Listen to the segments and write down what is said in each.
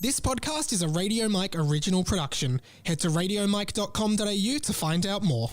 This podcast is a Radio Mike original production. Head to radiomike.com.au to find out more.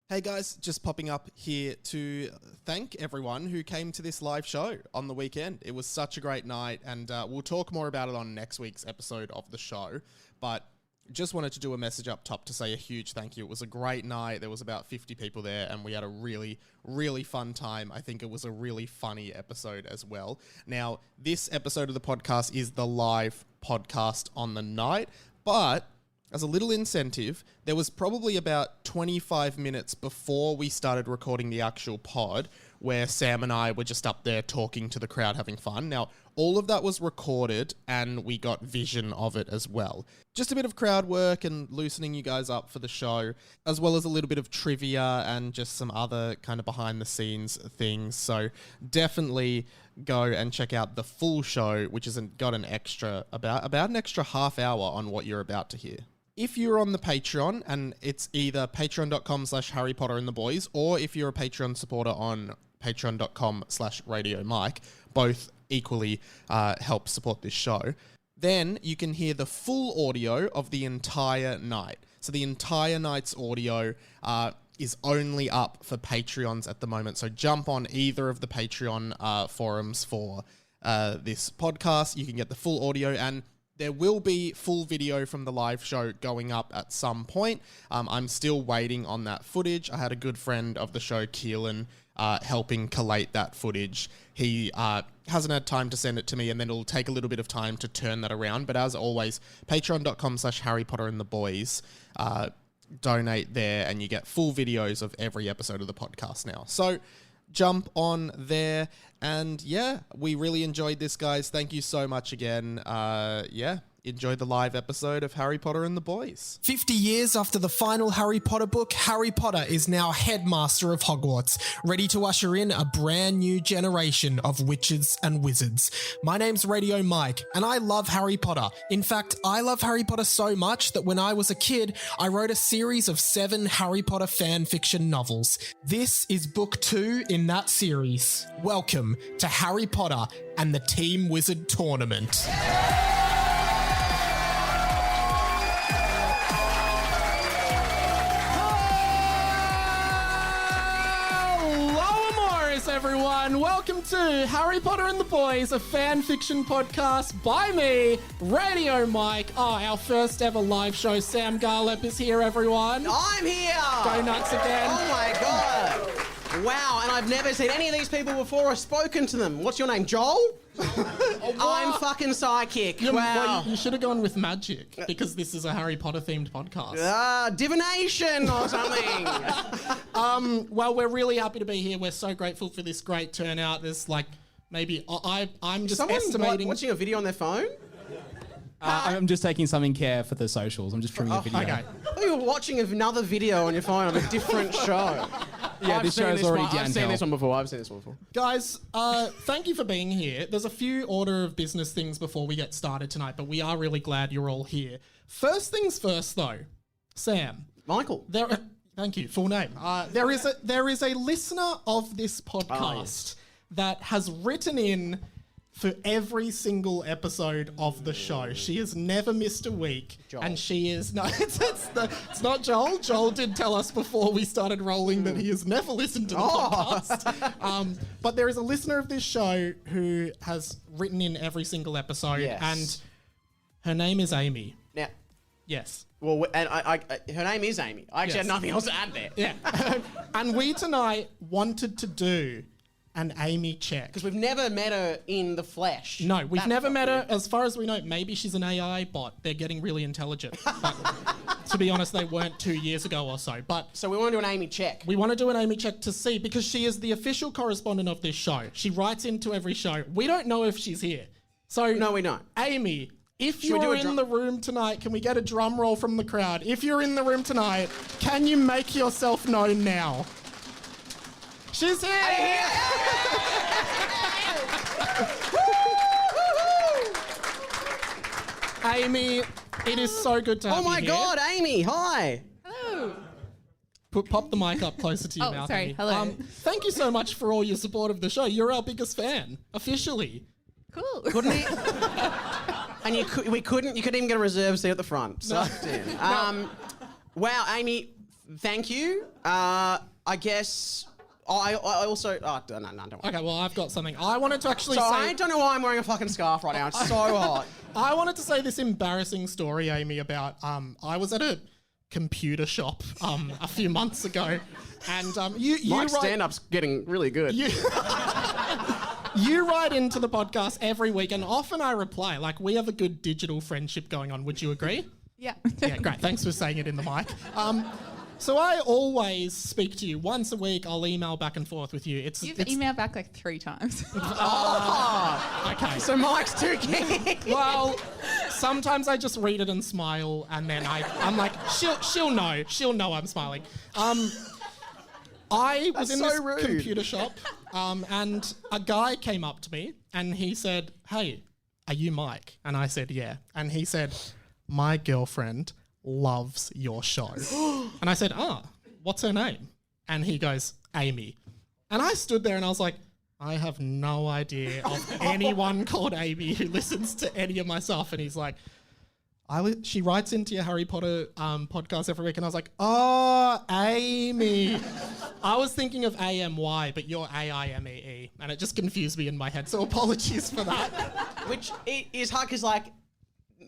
Hey guys, just popping up here to thank everyone who came to this live show on the weekend. It was such a great night, and we'll talk more about it on next week's episode of the show. But just wanted to do a message up top to say a huge thank you. It was a great night. There was about 50 people there, and we had a really, really fun time. I think it was a really funny episode as well. Now, this episode of the podcast is the live podcast on the night, but as a little incentive, there was probably about 25 minutes before we started recording the actual pod where Sam and I were just up there talking to the crowd, having fun. Now, all of that was recorded and we got vision of it as well. Just a bit of crowd work and loosening you guys up for the show, as well as a little bit of trivia and just some other kind of behind the scenes things. So definitely go and check out the full show, which has got an extra, about an extra half hour on what you're about to hear. If you're on the Patreon, and it's either patreon.com/Harry Potter and the Boys, or if you're a Patreon supporter on patreon.com/Radio Mike, both equally help support this show, then you can hear the full audio of the entire night. So the entire night's audio is only up for Patreons at the moment. So jump on either of the Patreon forums for this podcast. You can get the full audio, and there will be full video from the live show going up at some point. I'm still waiting on that footage. I had a good friend of the show, Keelan, helping collate that footage. He hasn't had time to send it to me, and then it'll take a little bit of time to turn that around. But as always, patreon.com/Harry Potter and the Boys. Donate there, and you get full videos of every episode of the podcast now. So jump on there, and yeah, we really enjoyed this, guys. Thank you so much again. Enjoy the live episode of Harry Potter and the Boys. 50 years after the final Harry Potter book, Harry Potter is now headmaster of Hogwarts, ready to usher in a brand new generation of witches and wizards. My name's Radio Mike, and I love Harry Potter. In fact, I love Harry Potter so much that when I was a kid, I wrote a series of 7 Harry Potter fan fiction novels. This is book 2 in that series. Welcome to Harry Potter and the Team Wizard Tournament. Everyone, welcome to Harry Potter and the Boys, a fan fiction podcast by me, Radio Mike. Oh, our first ever live show. Sam Garlep is here, everyone. I'm here! Go nuts again. Oh my god. Wow, and I've never seen any of these people before or spoken to them. What's your name, Joel? I'm fucking psychic. Wow. Well, you should have gone with magic, because this is a Harry Potter themed podcast. Divination or something. Well, we're really happy to be here. We're so grateful for this great turnout. There's like, maybe, I'm just estimating. Watching a video on their phone? I'm just taking some in care for the socials. I'm just trimming a video. Okay. I thought you were watching another video on your phone of a different show. Yeah, this show's already downhill. I've seen this one before. Guys, thank you for being here. There's a few order of business things before we get started tonight, but we are really glad you're all here. First things first, though. Sam. Michael. Thank you. Full name. There is a listener of this podcast that has written in for every single episode of the show. She has never missed a week. Joel. And she is... No, it's not Joel. Joel did tell us before we started rolling that he has never listened to the podcast. But there is a listener of this show who has written in every single episode. Yes. And her name is Amy. Now, Yes. well, and her name is Amy. I actually Yes. had nothing else to add there. Yeah. And we tonight wanted to do an Amy check. Because we've never met her in the flesh. No, we've never met her. As far as we know, maybe she's an AI bot. They're getting really intelligent. But to be honest, they weren't 2 years ago or so. But So we want to do an Amy check. we want to do an Amy check to see, because she is the official correspondent of this show. She writes into every show. We don't know if she's here. So No, we don't. Amy, if Should we do you're a in drum- the room tonight, can we get a drum roll from the crowd? If you're in the room tonight, can you make yourself known now? She's here! Amy, it is so good to have Oh you my here. god, Amy, hi. Hello. Pop the mic up closer to your Oh, mouth. sorry. Amy. Hello. Thank you so much for all your support of the show. You're our biggest fan, officially. Cool. Couldn't he? And you couldn't even get a reserve seat at the front. Sucked in. Wow, Amy, thank you. I guess I also... Oh, no, don't worry. Okay, well, I've got something. I wanted to actually So say... I don't know why I'm wearing a fucking scarf right now. It's so hot. I wanted to say this embarrassing story, Amy, about I was at a computer shop a few months ago, and Mike's stand-up's getting really good. You write into the podcast every week, and often I reply. Like, we have a good digital friendship going on. Would you agree? Yeah. Yeah, great. Thanks for saying it in the mic. So I always speak to you once a week. I'll email back and forth with you. You've emailed back like 3 times. Okay. So Mike's too keen. Well, sometimes I just read it and smile, and then I'm like, she'll know. She'll know I'm smiling. I was in this computer shop, and a guy came up to me, and he said, "Hey, are you Mike?" And I said, "Yeah." And he said, "My girlfriend loves your show." And I said, "Ah, what's her name?" And he goes, "Amy." And I stood there and I was like, I have no idea of anyone called Amy who listens to any of my stuff. And he's like, she writes into your Harry Potter podcast every week. And I was like, oh, Amy. I was thinking of AMY, but you're AIMEE. And it just confused me in my head. So apologies for that. Which is hard because, like,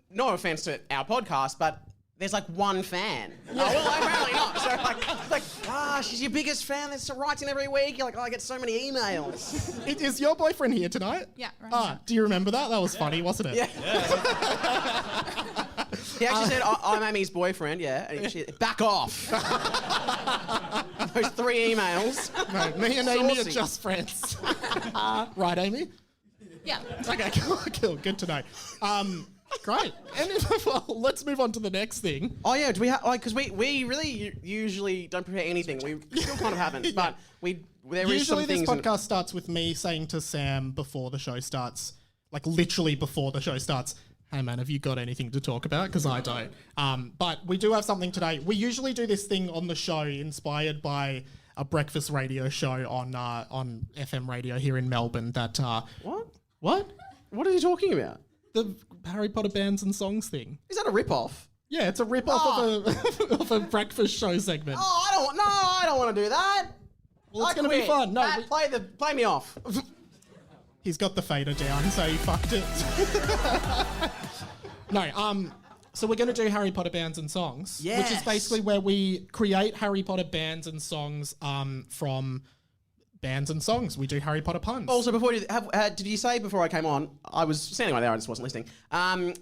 no offense to our podcast, but there's like one fan. Oh, well, apparently not. So she's your biggest fan that writes in every week. You're like, I get so many emails. Is your boyfriend here tonight? Yeah, right here. Do you remember that? That was funny, wasn't it? Yeah. He actually said, I'm Amy's boyfriend, yeah. And she back off. Those 3 emails. No, me and Amy are Saucy. just friends. Right, Amy? Yeah. Okay, cool. Good to know. Great. And well, let's move on to the next thing. Oh yeah, do we have because we really usually don't prepare anything. We still kind of haven't, but there is some Usually this things. podcast starts with me saying to Sam before the show starts, like literally before the show starts, hey man, have you got anything to talk about? Because I don't. But we do have something today. We usually do this thing on the show inspired by a breakfast radio show on FM radio here in Melbourne that... What? What? What are you talking about? The Harry Potter bands and songs thing. Is that a rip-off? Yeah, it's a rip-off of a breakfast show segment. Oh, I don't want to do that. Well, it's going to be fun. No, Matt, play me off. he's got the fader down, so he fucked it. No, so we're going to do Harry Potter bands and songs, which is Yes. basically where we create Harry Potter bands and songs from bands and songs. We do Harry Potter puns. Also, before did you say before I came on? I was standing right there. I just wasn't listening.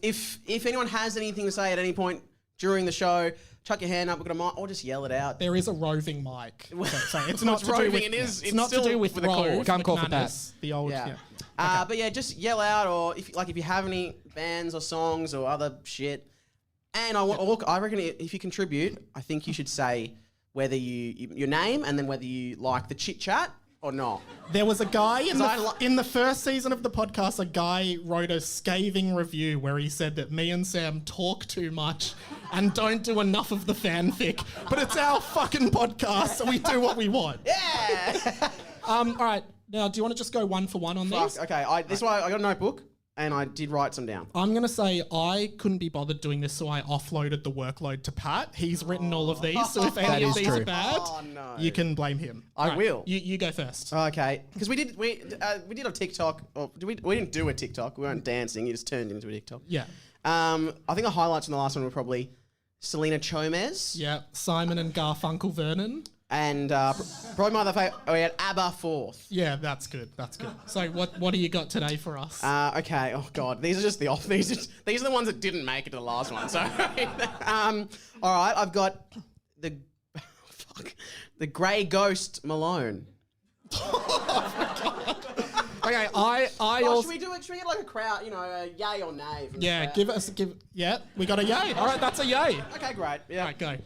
If anyone has anything to say at any point during the show, chuck your hand up. We've got a mic, or just yell it out. There is a roving mic. So it's not to do roving, with it is. It's not to still do with with a cord. Rove Can't call for McManus, the old. Yeah. Yeah. But yeah, just yell out, or if you have any bands or songs or other shit. And I reckon if you contribute, I think you should say whether your name and then whether you like the chit chat or not. There was a guy So in the first season of the podcast, a guy wrote a scathing review where he said that me and Sam talk too much and don't do enough of the fanfic. But it's our fucking podcast, so we do what we want. Yeah. All right. Now, do you want to just go one for one on these? Okay. This is why I got a notebook and I did write some down. I'm going to say I couldn't be bothered doing this, so I offloaded the workload to Pat. He's written all of these, so if any of is these true. are bad, no. you can blame him. I All will. You go first. Okay, because we did a TikTok. Or we didn't do a TikTok. We weren't dancing. You just turned into a TikTok. Yeah. I think the highlights from the last one were probably Selena Gomez. Yeah. Simon and Garfunkel Vernon. And probably my other favourite, we had ABBA fourth. Yeah, that's good. That's good. So what do you got today for us? Okay. Oh God, these are just the off. These are the ones that didn't make it to the last one. So, all right, I've got the Grey Ghost Malone. Okay, I Oh, also... should we get like a crowd? You know, a yay or nay? From the Yeah, crowd? Yeah, we got a yay. All right, that's a yay. Okay, great. Yeah. All right, go.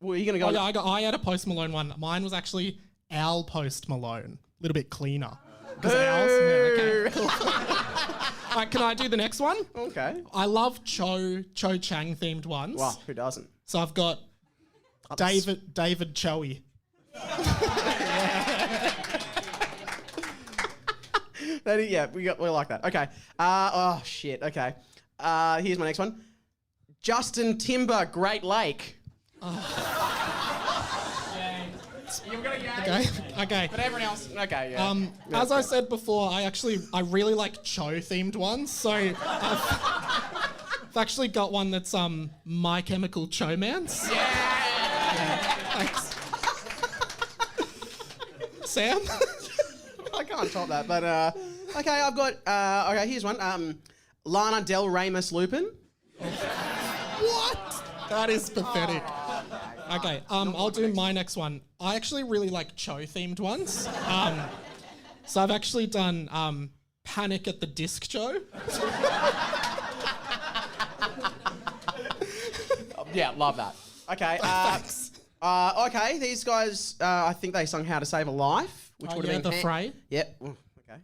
Well, are you gonna go? Oh, yeah, I had a Post Malone one. Mine was actually Al Post Malone. A little bit cleaner. Because Al's... Yeah, okay, cool. All right, can I do the next one? Okay. I love Cho Chang themed ones. Well, who doesn't? So I've got David Choey. we like that. Okay. Oh shit. Okay. Here's my next one. Justin Timber, Great Lake. You've got a game. Okay. But everyone else, okay, yeah. As I said before, I really like Cho-themed ones, so I've actually got one that's My Chemical Chomance. Yeah. Thanks. Sam? I can't top that, but okay, I've got okay, here's one. Lana Del Ramos Lupin. What? That is pathetic. Okay, I'll do my next one. I actually really like Cho-themed ones. So I've actually done Panic at the Disc Show. Yeah, love that. Okay. Thanks. Okay, these guys, I think they sung How to Save a Life, which would have been... The Fray? Yep. Ooh, okay.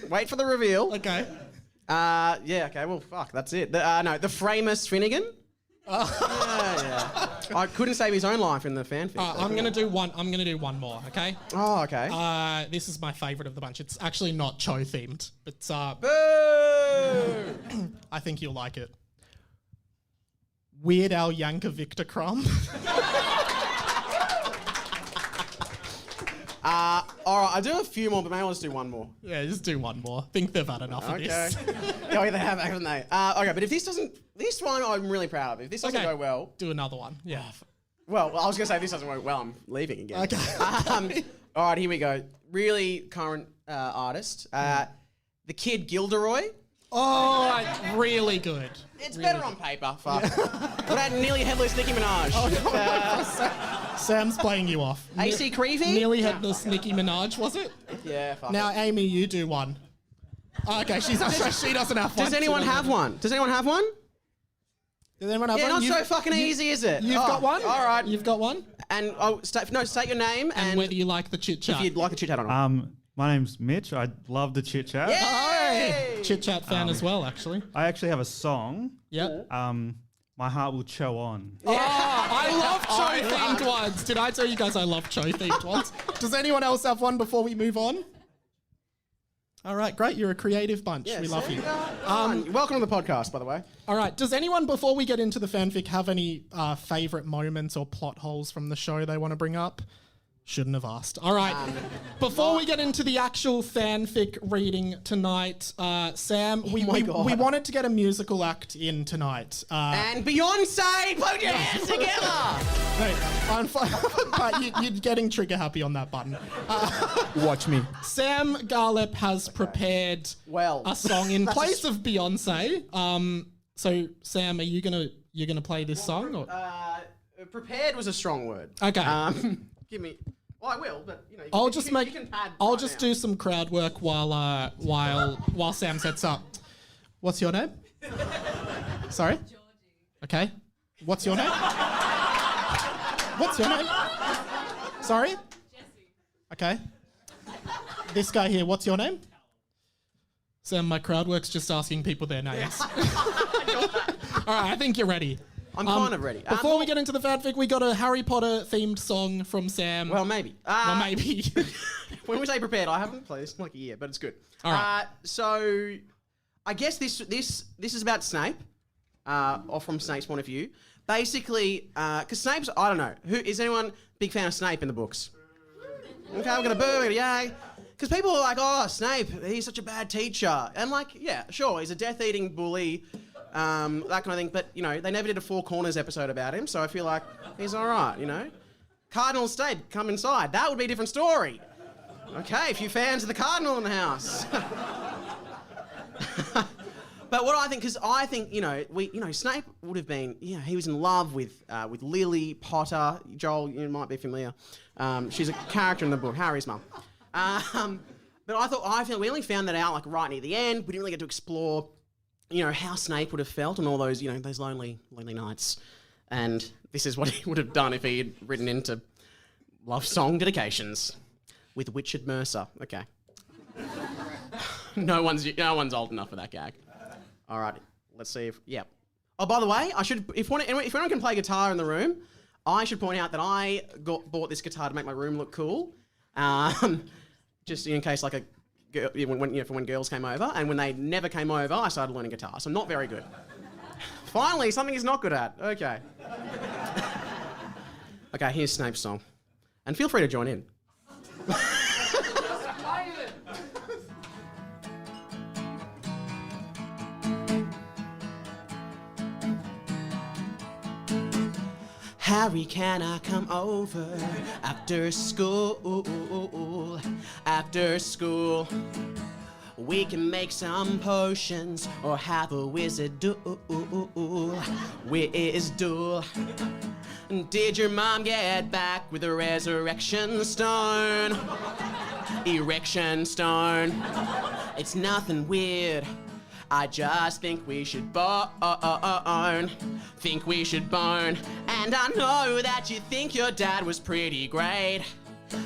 Wait for the reveal. Okay. Yeah, okay, well, fuck, that's it. No, the Framus Finnegan. Yeah. I couldn't save his own life in the fanfic. I'm gonna do one more, okay? Oh, okay. This is my favourite of the bunch. It's actually not Cho-themed, but Boo! I think you'll like it. Weird Al Yankovic Crumb. All right, I'll do a few more, but maybe I'll just do one more. Yeah, just do one more. Think they've had enough of this. Oh, they have, haven't they? Okay, but if this one I'm really proud of. If this doesn't go well... Do another one, yeah. Well, I was going to say if this doesn't work well, I'm leaving again. Okay. All right, here we go. Really current artist. The Kid Gilderoy. Oh, really good. It's better on paper. Fuck. What about Nearly Headless Nicki Minaj? Sam's playing you off. AC Creevy? Nearly Headless Nicki Minaj, was it? Yeah, fuck. Now, Amy, you do one. Oh, okay, she doesn't have one. Does anyone have one? Does anyone have one? Does anyone have Yeah, one? not so fucking easy, is it? You've got one? All right. You've got one? And state your name And whether you like the chit-chat. if you'd like the chit chat or not. My name's Mitch. I love the chit chat. Hey! Chit-chat fan as well, actually. I actually have a song. Yep. My Heart Will Cho On. Oh, I love Cho-themed ones. Did I tell you guys I love Cho-themed ones? Does anyone else have one before we move on? All right, great. You're a creative bunch. We love you. Welcome to the podcast, by the way. All right. Does anyone, before we get into the fanfic, have any favourite moments or plot holes from the show they want to bring up? Shouldn't have asked. All right. Before we get into the actual fanfic reading tonight, Sam, we wanted to get a musical act in tonight. And Beyonce, put your hands together. I'm fine. But you're getting trigger happy on that button. Watch me. Sam Garlep has prepared a song in place of Beyonce. So Sam, are you gonna play this song? Or? Prepared was a strong word. Okay. Give me. Well, I will, but you know. I'll just do some crowd work while Sam sets up. What's your name? Sorry. Georgie. Okay. What's your name? What's your name? Sorry. Jesse. Okay. This guy here. What's your name? Sam, my crowd work's just asking people their names. All right. I think you're ready. I'm kind of ready. Before we get into the fanfic, we got a Harry Potter themed song from Sam. Well, maybe. Maybe. When we say prepared, I haven't played this in like a year, but it's good. All right. So, I guess this is about Snape, or from Snape's point of view. Basically, because Snape's, I don't know, is anyone big fan of Snape in the books? Okay, I'm gonna boo, I'm gonna yay. Because people are like, oh, Snape, he's such a bad teacher. And like, yeah, sure, he's a death-eating bully. That kind of thing, but you know, they never did a Four Corners episode about him, so I feel like he's all right, you know. Cardinal Snape, come inside. That would be a different story. Okay, a few fans of the Cardinal in the house. But what I think, because I think, Snape would have been, he was in love with Lily Potter. Joel, you might be familiar. She's a character in the book, Harry's mum. But I feel we only found that out like right near the end. We didn't really get to explore how Snape would have felt on all those, those lonely nights. And this is what he would have done if he had written into love song dedications with Richard Mercer. Okay. No one's old enough for that gag. All right, let's see if, Oh, by the way, if anyone can play guitar in the room, I should point out that I bought this guitar to make my room look cool. just in case like a girl, for when girls came over, and when they never came over, I started learning guitar. So I'm not very good. Finally, something he's not good at. Okay. Okay, here's Snape's song. And feel free to join in. Harry, can I come over after school? After school, we can make some potions or have a wizard duel. Wiz duel. Did your mom get back with a resurrection stone? Erection stone. It's nothing weird. I just think we should bone. Think we should bone. And I know that you think your dad was pretty great.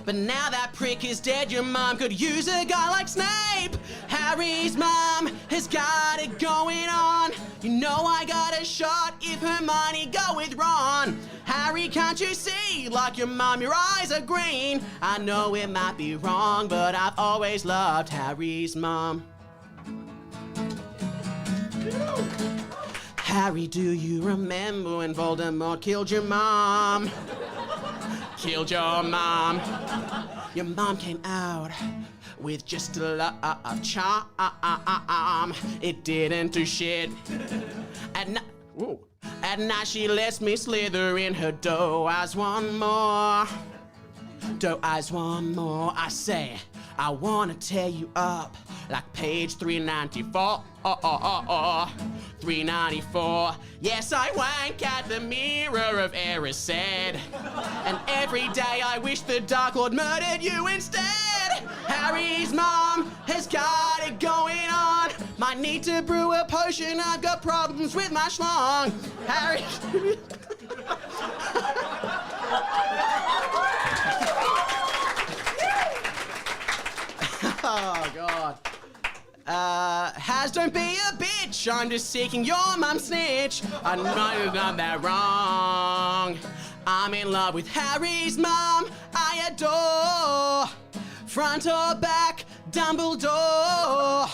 But now that prick is dead, your mom could use a guy like Snape. Harry's mom has got it going on. You know I got a shot if Hermione go with Ron. Harry, can't you see? Like your mom, your eyes are green. I know it might be wrong, but I've always loved Harry's mom. Harry, do you remember when Voldemort killed your mom? Killed your mom. Your mom came out with just a lot of charm. It didn't do shit. At night she lets me slither in her dough eyes one more. Dough eyes one more. I say, I wanna tear you up like page 394. 394. Yes, I wank at the mirror of Erised. And every day I wish the Dark Lord murdered you instead. Harry's mom has got it going on. Might need to brew a potion. I've got problems with my schlong. Harry. Oh, God. Has, don't be a bitch. I'm just seeking your mum snitch. I might have done that wrong. I'm in love with Harry's mum. I adore. Front or back, Dumbledore.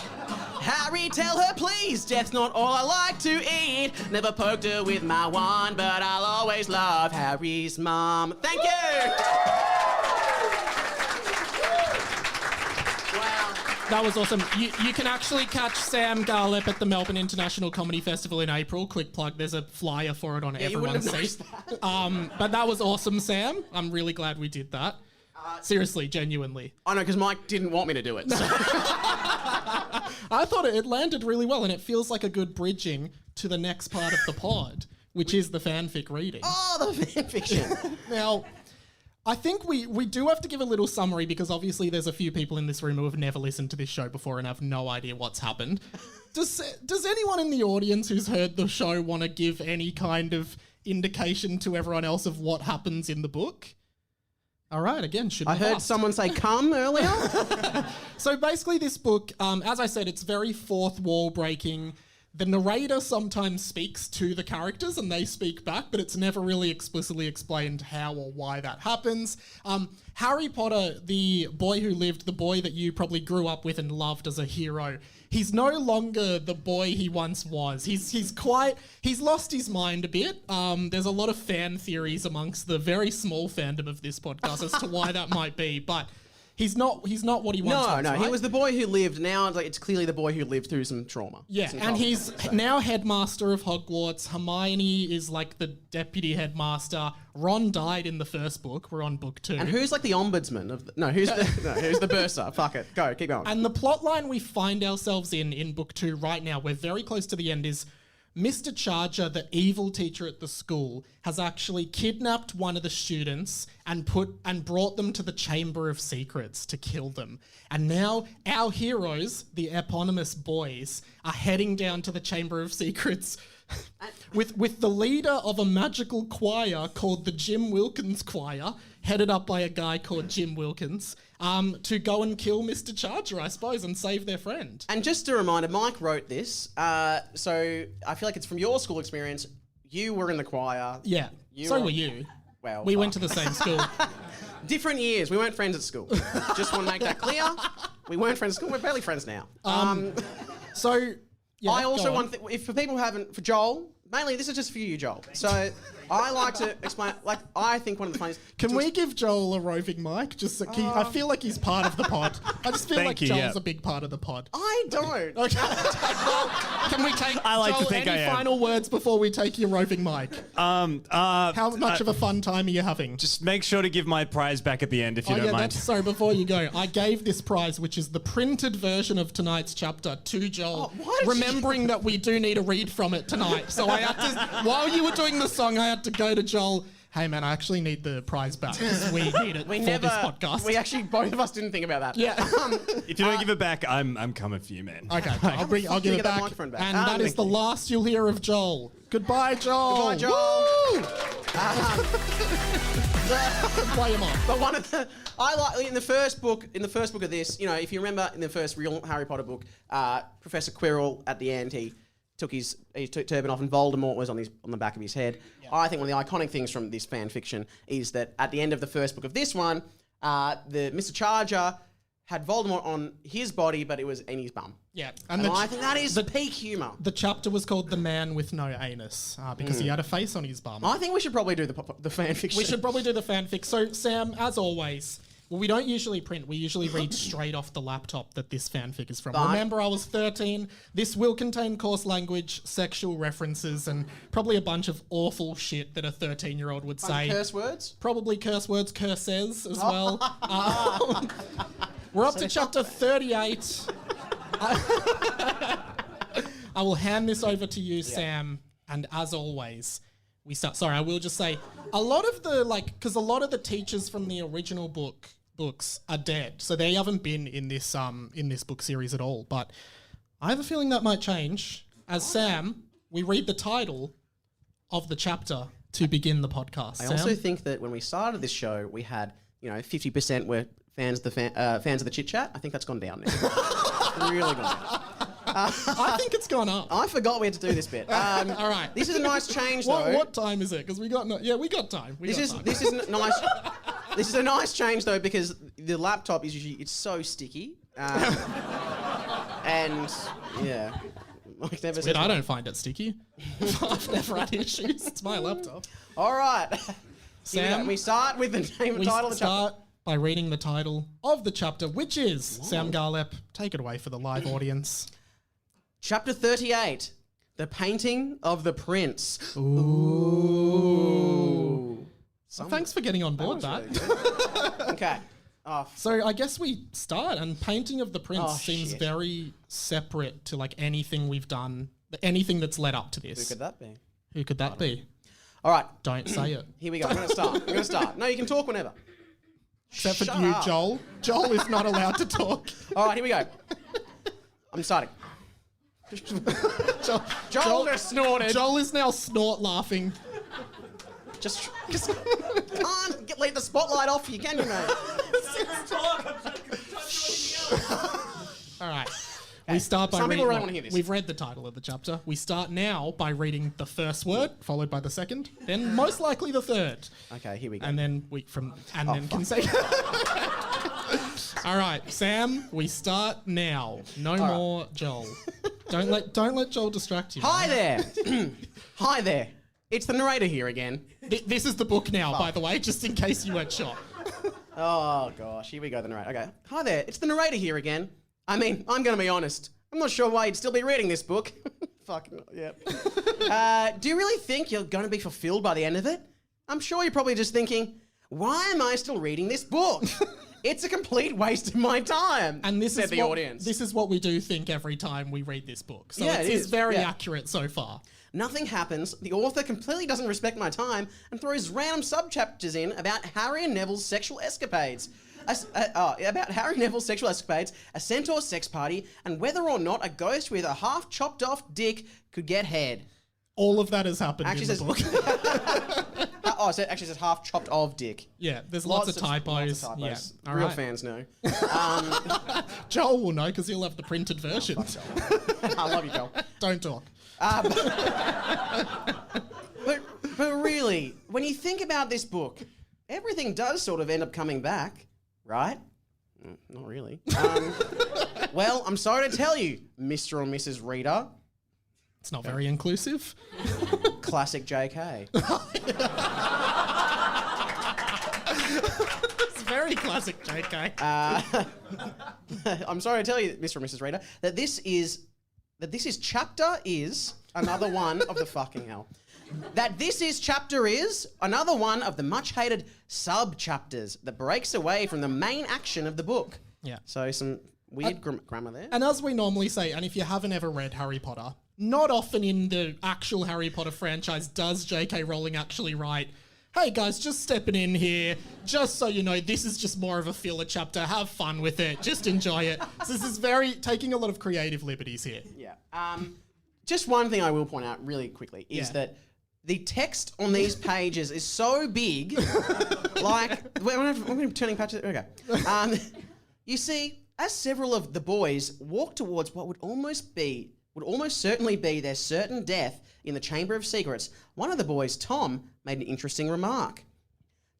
Harry, tell her please, death's not all I like to eat. Never poked her with my wand, but I'll always love Harry's mum. Thank you. That was awesome. You can actually catch Sam Garlip at the Melbourne International Comedy Festival in April. Quick plug, there's a flyer for it on everyone's seat. But that was awesome, Sam. I'm really glad we did that. Seriously, genuinely. I know, because Mike didn't want me to do it. So. I thought it landed really well, and it feels like a good bridging to the next part of the pod, which is the fanfic reading. Oh, the fanfiction. Now, I think we do have to give a little summary because obviously there's a few people in this room who have never listened to this show before and have no idea what's happened. Does anyone in the audience who's heard the show want to give any kind of indication to everyone else of what happens in the book? All right, again, I heard someone say come earlier. So basically this book, as I said, it's very fourth wall breaking. The narrator sometimes speaks to the characters and they speak back, but it's never really explicitly explained how or why that happens. Harry Potter, the boy who lived, the boy that you probably grew up with and loved as a hero, he's no longer the boy he once was. He's lost his mind a bit. There's a lot of fan theories amongst the very small fandom of this podcast as to why that might be, but he's not what he once was. No, right? he was the boy who lived. Now it's clearly the boy who lived through some trauma. Yeah, and he's now headmaster of Hogwarts. Hermione is like the deputy headmaster. Ron died in the first book. We're on book 2. And who's like the ombudsman of who's the bursar? Fuck it. Go, keep going. And the plot line we find ourselves in book 2 right now, we're very close to the end, is Mr. Charger, the evil teacher at the school, has actually kidnapped one of the students and brought them to the Chamber of Secrets to kill them. And now our heroes, the eponymous boys, are heading down to the Chamber of Secrets with the leader of a magical choir called the Jim Wilkins Choir, headed up by a guy called Jim Wilkins, to go and kill Mr. Charger, I suppose, and save their friend. And just a reminder, Mike wrote this, so I feel like it's from your school experience. You were in the choir. Yeah, so were you. Well, we went to the same school. Different years. We weren't friends at school. Just want to make that clear. We weren't friends at school. We're barely friends now. So, yeah, I also go on. want, if for people who haven't, for Joel, mainly this is just for you, Joel. So I like to explain, like, I think one of the funniest. Can we give Joel a roving mic? Just so I feel like he's part of the pod. I just feel like Joel's a big part of the pod. I don't. Okay. Well, can we take I like to Joel, think any I am. final words before we take your roving mic? How much of a fun time are you having? Just make sure to give my prize back at the end if you don't mind. So before you go, I gave this prize, which is the printed version of tonight's chapter, to Joel, remembering that we do need a read from it tonight. So I had to, while you were doing the song, I had to go to Joel. Hey man, I actually need the prize back because we need it for this podcast. We actually, both of us didn't think about that. Yeah. If you don't give it back, I'm coming for you, man. Okay, I'll give it get that back. microphone back. And that is the last you'll hear of Joel. Goodbye, Joel. Goodbye, Joel. Woo! Play him off. But one of the, I like in the first book of this, you know, if you remember in the first real Harry Potter book, Professor Quirrell at the end, he took turban off and Voldemort was on the back of his head. Yeah. I think one of the iconic things from this fan fiction is that at the end of the first book of this one, the Mr. Charger had Voldemort on his body, but it was in his bum. Yeah, and I think that is the peak humour. The chapter was called "The Man with No Anus" because he had a face on his bum. I think we should probably do the fan fiction. We should probably do the fanfic. So, Sam, as always, well, we don't usually print. We usually read straight off the laptop that this fanfic is from. Remember, I was 13. This will contain coarse language, sexual references, and probably a bunch of awful shit that a 13-year-old would say. Curse words? Probably curse words, curses as well. We're up to chapter 38. I will hand this over to you, Sam, and as always, we start. Sorry, I will just say a lot of the because a lot of the teachers from the original books are dead, so they haven't been in this book series at all. But I have a feeling that might change. As Sam, we read the title of the chapter to begin the podcast. I also think that when we started this show, we had 50% were fans of the chit chat. I think that's gone down now. Really gone down. I think it's gone up. I forgot we had to do this bit. All right. This is a nice change, though. What time is it? Because we got time. This is nice. This is a nice change, though, because the laptop is usually so sticky, and yeah. I don't find it sticky. I've never had issues. It's my laptop. All right. Sam, we start with the name and title of the chapter. By reading the title of the chapter, which is Sam Garlep. Take it away for the live audience. Chapter 38, The Painting of the Prince. Ooh. Thanks for getting on board that. Really okay. So I guess we start, and Painting of the Prince seems very separate to anything we've done, anything that's led up to this. Who could that be? Who could that be? All right. Don't say it. Here we go. I'm going to start. No, you can talk whenever. Except for you, Joel. Joel is not allowed to talk. All right, here we go. I'm starting. Joel just snorted. Joel is now snort laughing. Just can't leave the spotlight off you, can you, mate? All right. We start by Some people reading. really want to hear this. We've read the title of the chapter. We start now by reading the first word, followed by the second, then most likely the third. Okay, here we go. And then can say. All right, Sam. We start now. No more Joel. Don't let Joel distract you. Hi there. Hi there. It's the narrator here again. This is the book now, by the way, just in case you weren't sure. Oh gosh, here we go. The narrator. Okay. Hi there. It's the narrator here again. I mean, I'm going to be honest. I'm not sure why you'd still be reading this book. Fucking, yeah. Do you really think you're going to be fulfilled by the end of it? I'm sure you're probably just thinking, why am I still reading this book? It's a complete waste of my time. And this said is the audience. This is what we do think every time we read this book. So Yeah, it is very accurate so far. Nothing happens. The author completely doesn't respect my time and throws random subchapters in about Harry and Neville's sexual escapades. About Harry Neville's sexual escapades, a centaur sex party, and whether or not a ghost with a half chopped off dick could get head. All of that has happened in the book. It actually says half chopped of dick. Yeah, there's lots of typos. Yeah, all Real right. fans know. Joel will know because he'll have the printed version. I love you, Joel. Don't talk. But really, when you think about this book, everything does sort of end up coming back, right? Not really. Well, I'm sorry to tell you, Mr. or Mrs. Reader. It's not very inclusive. Classic JK. It's very classic JK. I'm sorry to tell you, Mr. or Mrs. Reader, that this is chapter is another one of the fucking hell. That this is chapter is another one of the much hated sub-chapters that breaks away from the main action of the book. Yeah. So some weird grammar there. And as we normally say, and if you haven't ever read Harry Potter, not often in the actual Harry Potter franchise does J.K. Rowling actually write, hey guys, just stepping in here, just so you know, this is just more of a filler chapter, have fun with it, just enjoy it. So this is taking a lot of creative liberties here. Yeah. Just one thing I will point out really quickly is that the text on these pages is so big, like, we're turning pages, okay. You see, as several of the boys walk towards what would almost certainly be their certain death in the Chamber of Secrets, one of the boys, Tom, made an interesting remark.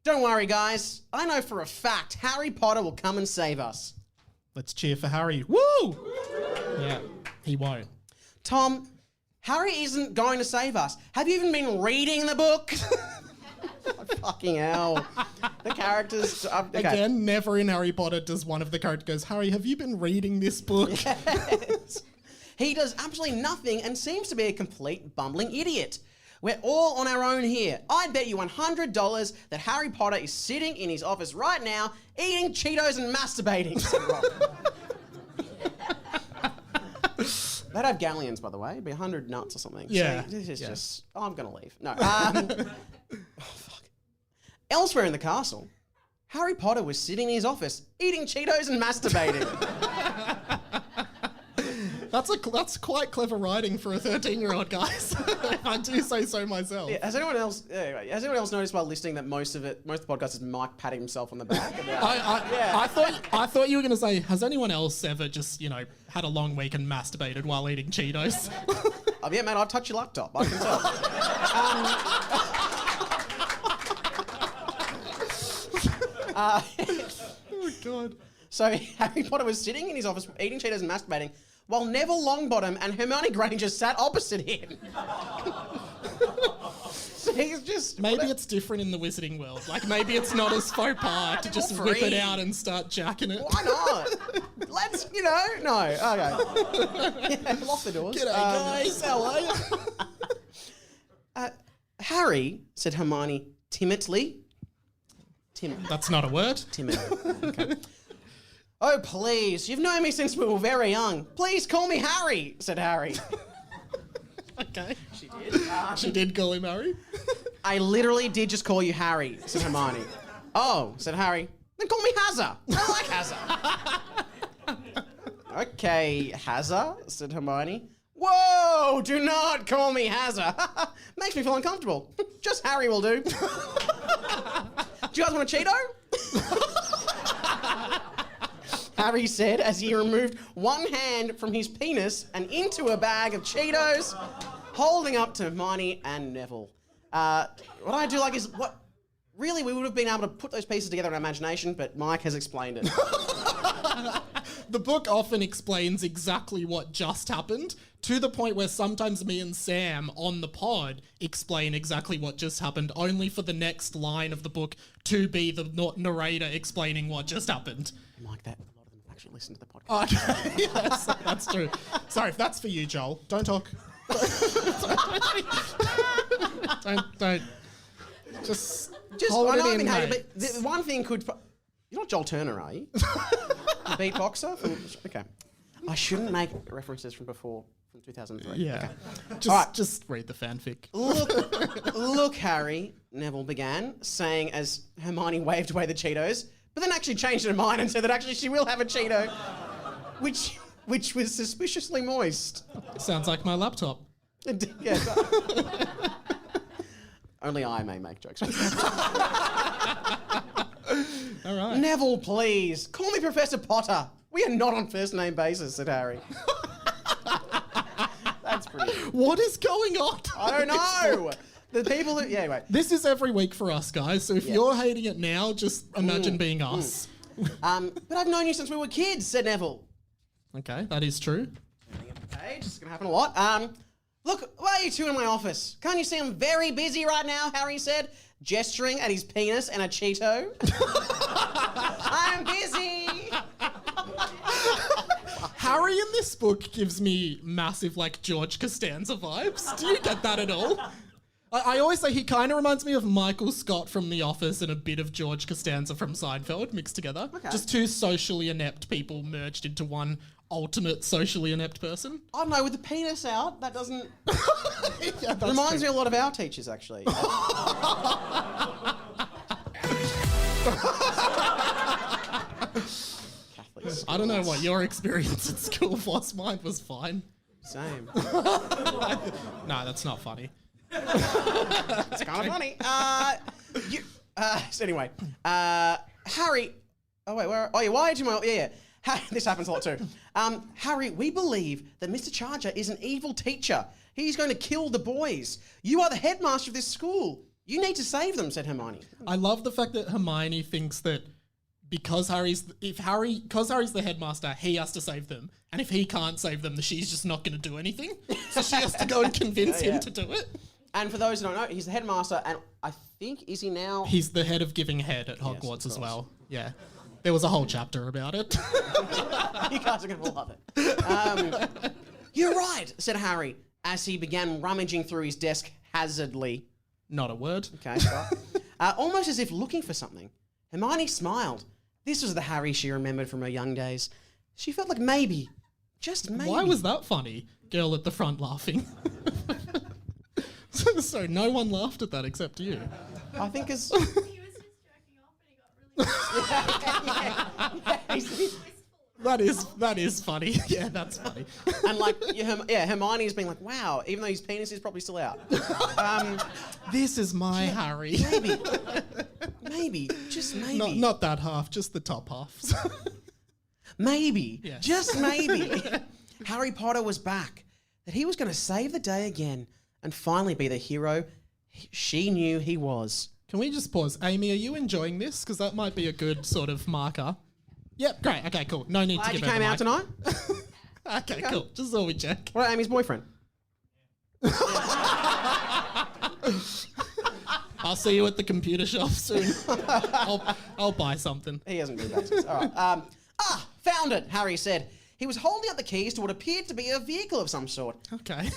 Don't worry, guys. I know for a fact Harry Potter will come and save us. Let's cheer for Harry. Woo! Yeah, he won't. Tom, Harry isn't going to save us. Have you even been reading the book? Oh, fucking hell. The characters... okay. Again, never in Harry Potter does one of the characters goes, Harry, have you been reading this book? Yes. He does absolutely nothing and seems to be a complete bumbling idiot. We're all on our own here. I'd bet you $100 that Harry Potter is sitting in his office right now eating Cheetos and masturbating. They'd have galleons, by the way. It'd be 100 nuts or something. Yeah. So this is just... Oh, I'm going to leave. No. Oh, fuck. Elsewhere in the castle, Harry Potter was sitting in his office eating Cheetos and masturbating. That's quite clever writing for a 13-year-old, guys. I do say so myself. Yeah, has anyone else noticed while listening that most of the podcast is Mike patting himself on the back? I thought you were going to say, has anyone else ever just, had a long week and masturbated while eating Cheetos? Yeah, man, I've touched your laptop. I can tell. Oh, God. So Harry Potter was sitting in his office eating Cheetos and masturbating while Neville Longbottom and Hermione Granger sat opposite him. So he's just... Maybe it's different in the wizarding world. Like, maybe it's not as faux pas to just whip it out and start jacking it. Why not? Let's, no. Okay. Yeah, lock the doors. G'day, guys. How are you? Harry, said Hermione timidly. That's not a word. Timid. Okay. Oh, please. You've known me since we were very young. Please call me Harry, said Harry. Okay. She did. She did call him Harry. I literally did just call you Harry, said Hermione. Oh, said Harry. Then call me Hazza. I like Hazza. Okay, Hazza, said Hermione. Whoa, do not call me Hazza. Makes me feel uncomfortable. Just Harry will do. Do you guys want a Cheeto? Harry said as he removed one hand from his penis and into a bag of Cheetos, holding up to Hermione and Neville. What I do like is, really, we would have been able to put those pieces together in our imagination, but Mike has explained it. The book often explains exactly what just happened, to the point where sometimes me and Sam on the pod explain exactly what just happened, only for the next line of the book to be the narrator explaining what just happened. Mike, that a lot of them actually listen to the podcast. Okay, yes, that's true. Sorry, if that's for you, Joel. Don't talk. don't. Just hold I know it I've in, been hating, mate. but the one thing could... You're not Joel Turner, are you? The beatboxer? Okay. I shouldn't make references from before, from 2003. Yeah. Okay. Just read the fanfic. Look, Harry, Neville began, saying as Hermione waved away the Cheetos, but then actually changed her mind and said that actually she will have a Cheeto, which was suspiciously moist. Sounds like my laptop. Yeah. Only I may make jokes. All right. Neville, please, call me Professor Potter. We are not on first name basis, said Harry. That's pretty good. What is going on? I don't know. The people who... Yeah, anyway. This is every week for us, guys. So if you're hating it now, just imagine being us. But I've known you since we were kids, said Neville. Okay, that is true. Okay, it's going to happen a lot. Look, why are you two in my office? Can't you see I'm very busy right now, Harry said, gesturing at his penis and a Cheeto. I'm busy. Harry in this book gives me massive, like, George Costanza vibes. Do you get that at all? I always say he kind of reminds me of Michael Scott from The Office and a bit of George Costanza from Seinfeld mixed together. Okay. Just two socially inept people merged into one ultimate socially inept person. I don't know, with the penis out, that doesn't... Yeah, reminds me a lot of our teachers, actually. Catholics. I don't know what your experience at school was. Mine was fine. Same. No, that's not funny. It's kind of funny. So anyway, Harry. Oh wait, where? Oh yeah, why did you? Yeah. This happens a lot too. Harry, we believe that Mr. Charger is an evil teacher. He's going to kill the boys. You are the headmaster of this school. You need to save them," said Hermione. I love the fact that Hermione thinks that because Harry's the headmaster, he has to save them. And if he can't save them, then she's just not going to do anything. So she has to go and convince him to do it. And for those who don't know, he's the headmaster, and I think, is he now? He's the head of giving head at Hogwarts as well. Yeah. There was a whole chapter about it. You guys are going to love it. You're right, said Harry, as he began rummaging through his desk hazardly. Not a word. Okay, right. Almost as if looking for something. Hermione smiled. This was the Harry she remembered from her young days. She felt like maybe, just maybe. Why was that funny? Girl at the front laughing. So no one laughed at that except you. I think as... He was just jerking off and he got really... That is funny. Yeah, that's funny. And like, Hermione's being like, wow, even though his penis is probably still out. This is my Harry. Maybe, just maybe. Not that half, just the top half. Maybe, Yes. just maybe. Harry Potter was back. That he was going to save the day again and finally be the hero she knew he was. Can we just pause? Amy, are you enjoying this? Because that might be a good sort of marker. Yep, great. Okay, cool. No need Glad to you give her came the out mic. tonight. Okay, cool. Just thought we check. What about Amy's boyfriend? I'll see you at the computer shop soon. I'll buy something. He hasn't been back since. All right. Found it, Harry said. He was holding up the keys to what appeared to be a vehicle of some sort. Okay.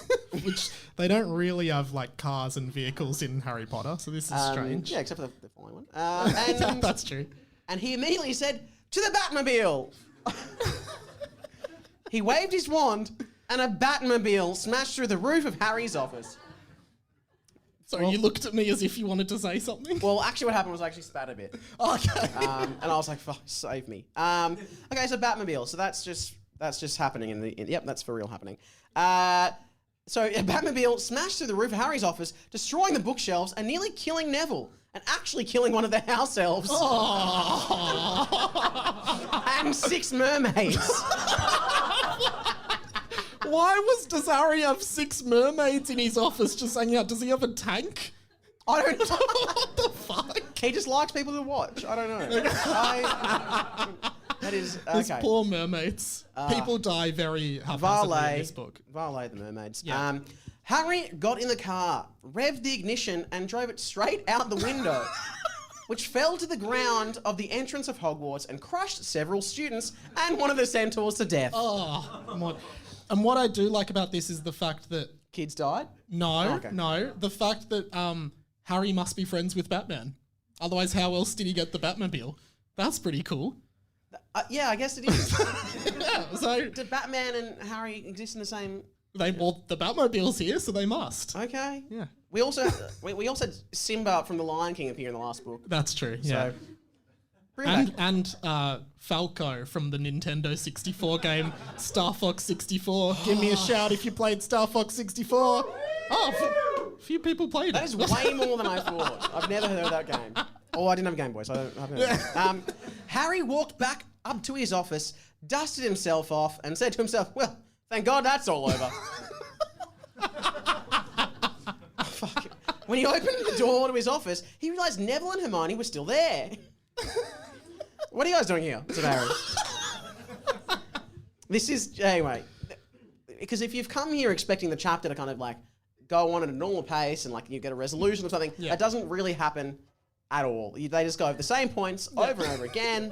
Which they don't really have like cars and vehicles in Harry Potter, so this is strange. Yeah, except for the following one. And That's true. And he immediately said, "To the Batmobile!" He waved his wand, and a Batmobile smashed through the roof of Harry's office. So you looked at me as if you wanted to say something? Well, actually what happened was I actually spat a bit. Okay. And I was like, fuck, save me. Okay, so Batmobile. So that's just happening yep, that's for real happening. So a Batmobile smashed through the roof of Harry's office, destroying the bookshelves and nearly killing Neville. And actually killing one of the house elves. And 6 mermaids. Does Harry have 6 mermaids in his office just hanging out? Does he have a tank? I don't know. What the fuck? He just likes people to watch. I don't know. That is These okay. poor mermaids. People die very haphazardly in this book. Varley the mermaids. Yeah. Harry got in the car, revved the ignition, and drove it straight out the window, which fell to the ground of the entrance of Hogwarts and crushed several students and one of the centaurs to death. Oh, and what I do like about this is the fact that Kids died? no, the fact that Harry must be friends with Batman. Otherwise, how else did he get the Batmobile? That's pretty cool. Yeah, I guess it is. Yeah, so Did Batman and Harry exist in the same... the Batmobile's here, so they must. Okay. Yeah. We also had Simba from The Lion King appear in the last book. That's true. Yeah. So, bring back. And Falco from the Nintendo 64 game Star Fox 64. Give me a shout if you played Star Fox 64. Oh, a few people played That it. is way more than I thought. I've never heard of that game. Oh, I didn't have a Game Boy, so I haven't heard of it. Harry walked back up to his office, dusted himself off, and said to himself, well, thank God that's all over. Fuck. When he opened the door to his office, he realised Neville and Hermione were still there. What are you guys doing here? Said Harry. This is... Anyway, because if you've come here expecting the chapter to kind of like go on at a normal pace and like you get a resolution or something, that doesn't really happen at all. They just go over the same points over and over again,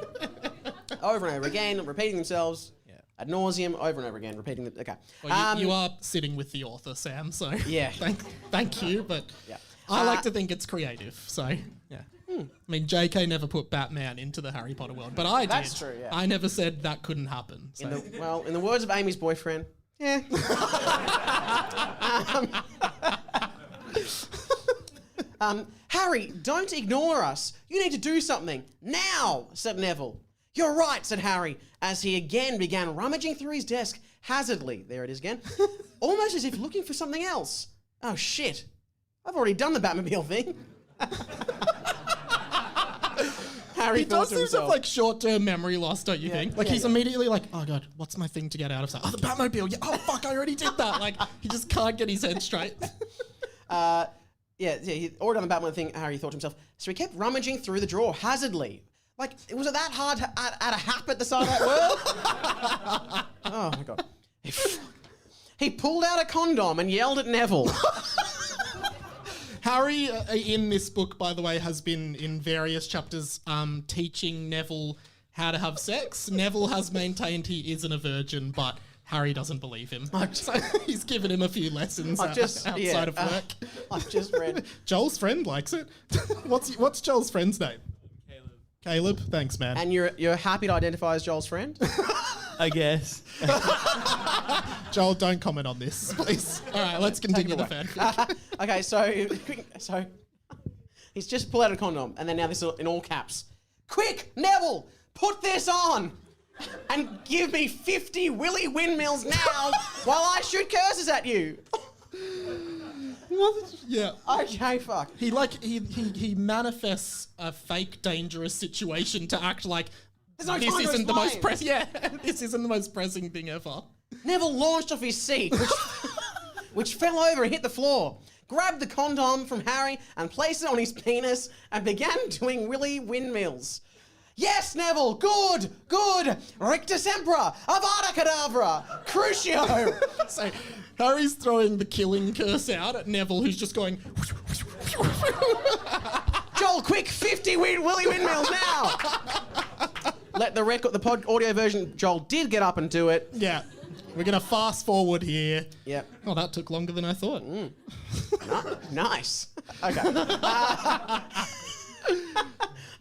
over and over again, repeating themselves ad nauseum, over and over again, repeating them. Okay. Well, you are sitting with the author, Sam, so Yeah. thank you, but I like to think it's creative, so yeah. I mean, JK never put Batman into the Harry Potter world, but I did. That's true, yeah. I never said that couldn't happen. So. In the words of Amy's boyfriend, yeah. Harry, don't ignore us. You need to do something. Now, said Neville. You're right, said Harry, as he again began rummaging through his desk hazardly. There it is again. Almost as if looking for something else. Oh, shit. I've already done the Batmobile thing. Harry He thought does to seem to himself. have like short-term memory loss, don't you think? Like he's immediately like, oh god, what's my thing to get out of? Oh, the Batmobile. Yeah. Oh fuck, I already did that. Like he just can't get his head straight. He already done the Batman thing, Harry thought to himself. So he kept rummaging through the drawer hazardly. Like, was it that hard to add a hap at the side of that word? Oh my god. He pulled out a condom and yelled at Neville. Harry, in this book, by the way, has been in various chapters teaching Neville how to have sex. Neville has maintained he isn't a virgin, but Harry doesn't believe him. So he's given him a few lessons outside of work. I've just read. Joel's friend likes it. What's Joel's friend's name? Caleb. Thanks, man. And you're happy to identify as Joel's friend? I guess. Joel, don't comment on this, please. All right, let's continue the fanfic. Okay, so he's just pulled out a condom, and then now this is in all caps. Quick, Neville, put this on and give me 50 willy windmills now while I shoot curses at you. Yeah. Okay, fuck. He manifests a fake dangerous situation to act like There's no this time to isn't the most explain. this isn't the most pressing thing ever. Neville launched off his seat, which fell over and hit the floor, grabbed the condom from Harry and placed it on his penis and began doing willy windmills. Yes, Neville, good. Rictus Emperor, Avada Kedavra, Crucio. So Harry's throwing the killing curse out at Neville, who's just going. Joel, quick, 50 willy windmills now. Let the record, the pod audio version, Joel did get up and do it. Yeah. We're going to fast forward here. Yep. Oh, that took longer than I thought. Nice. Okay.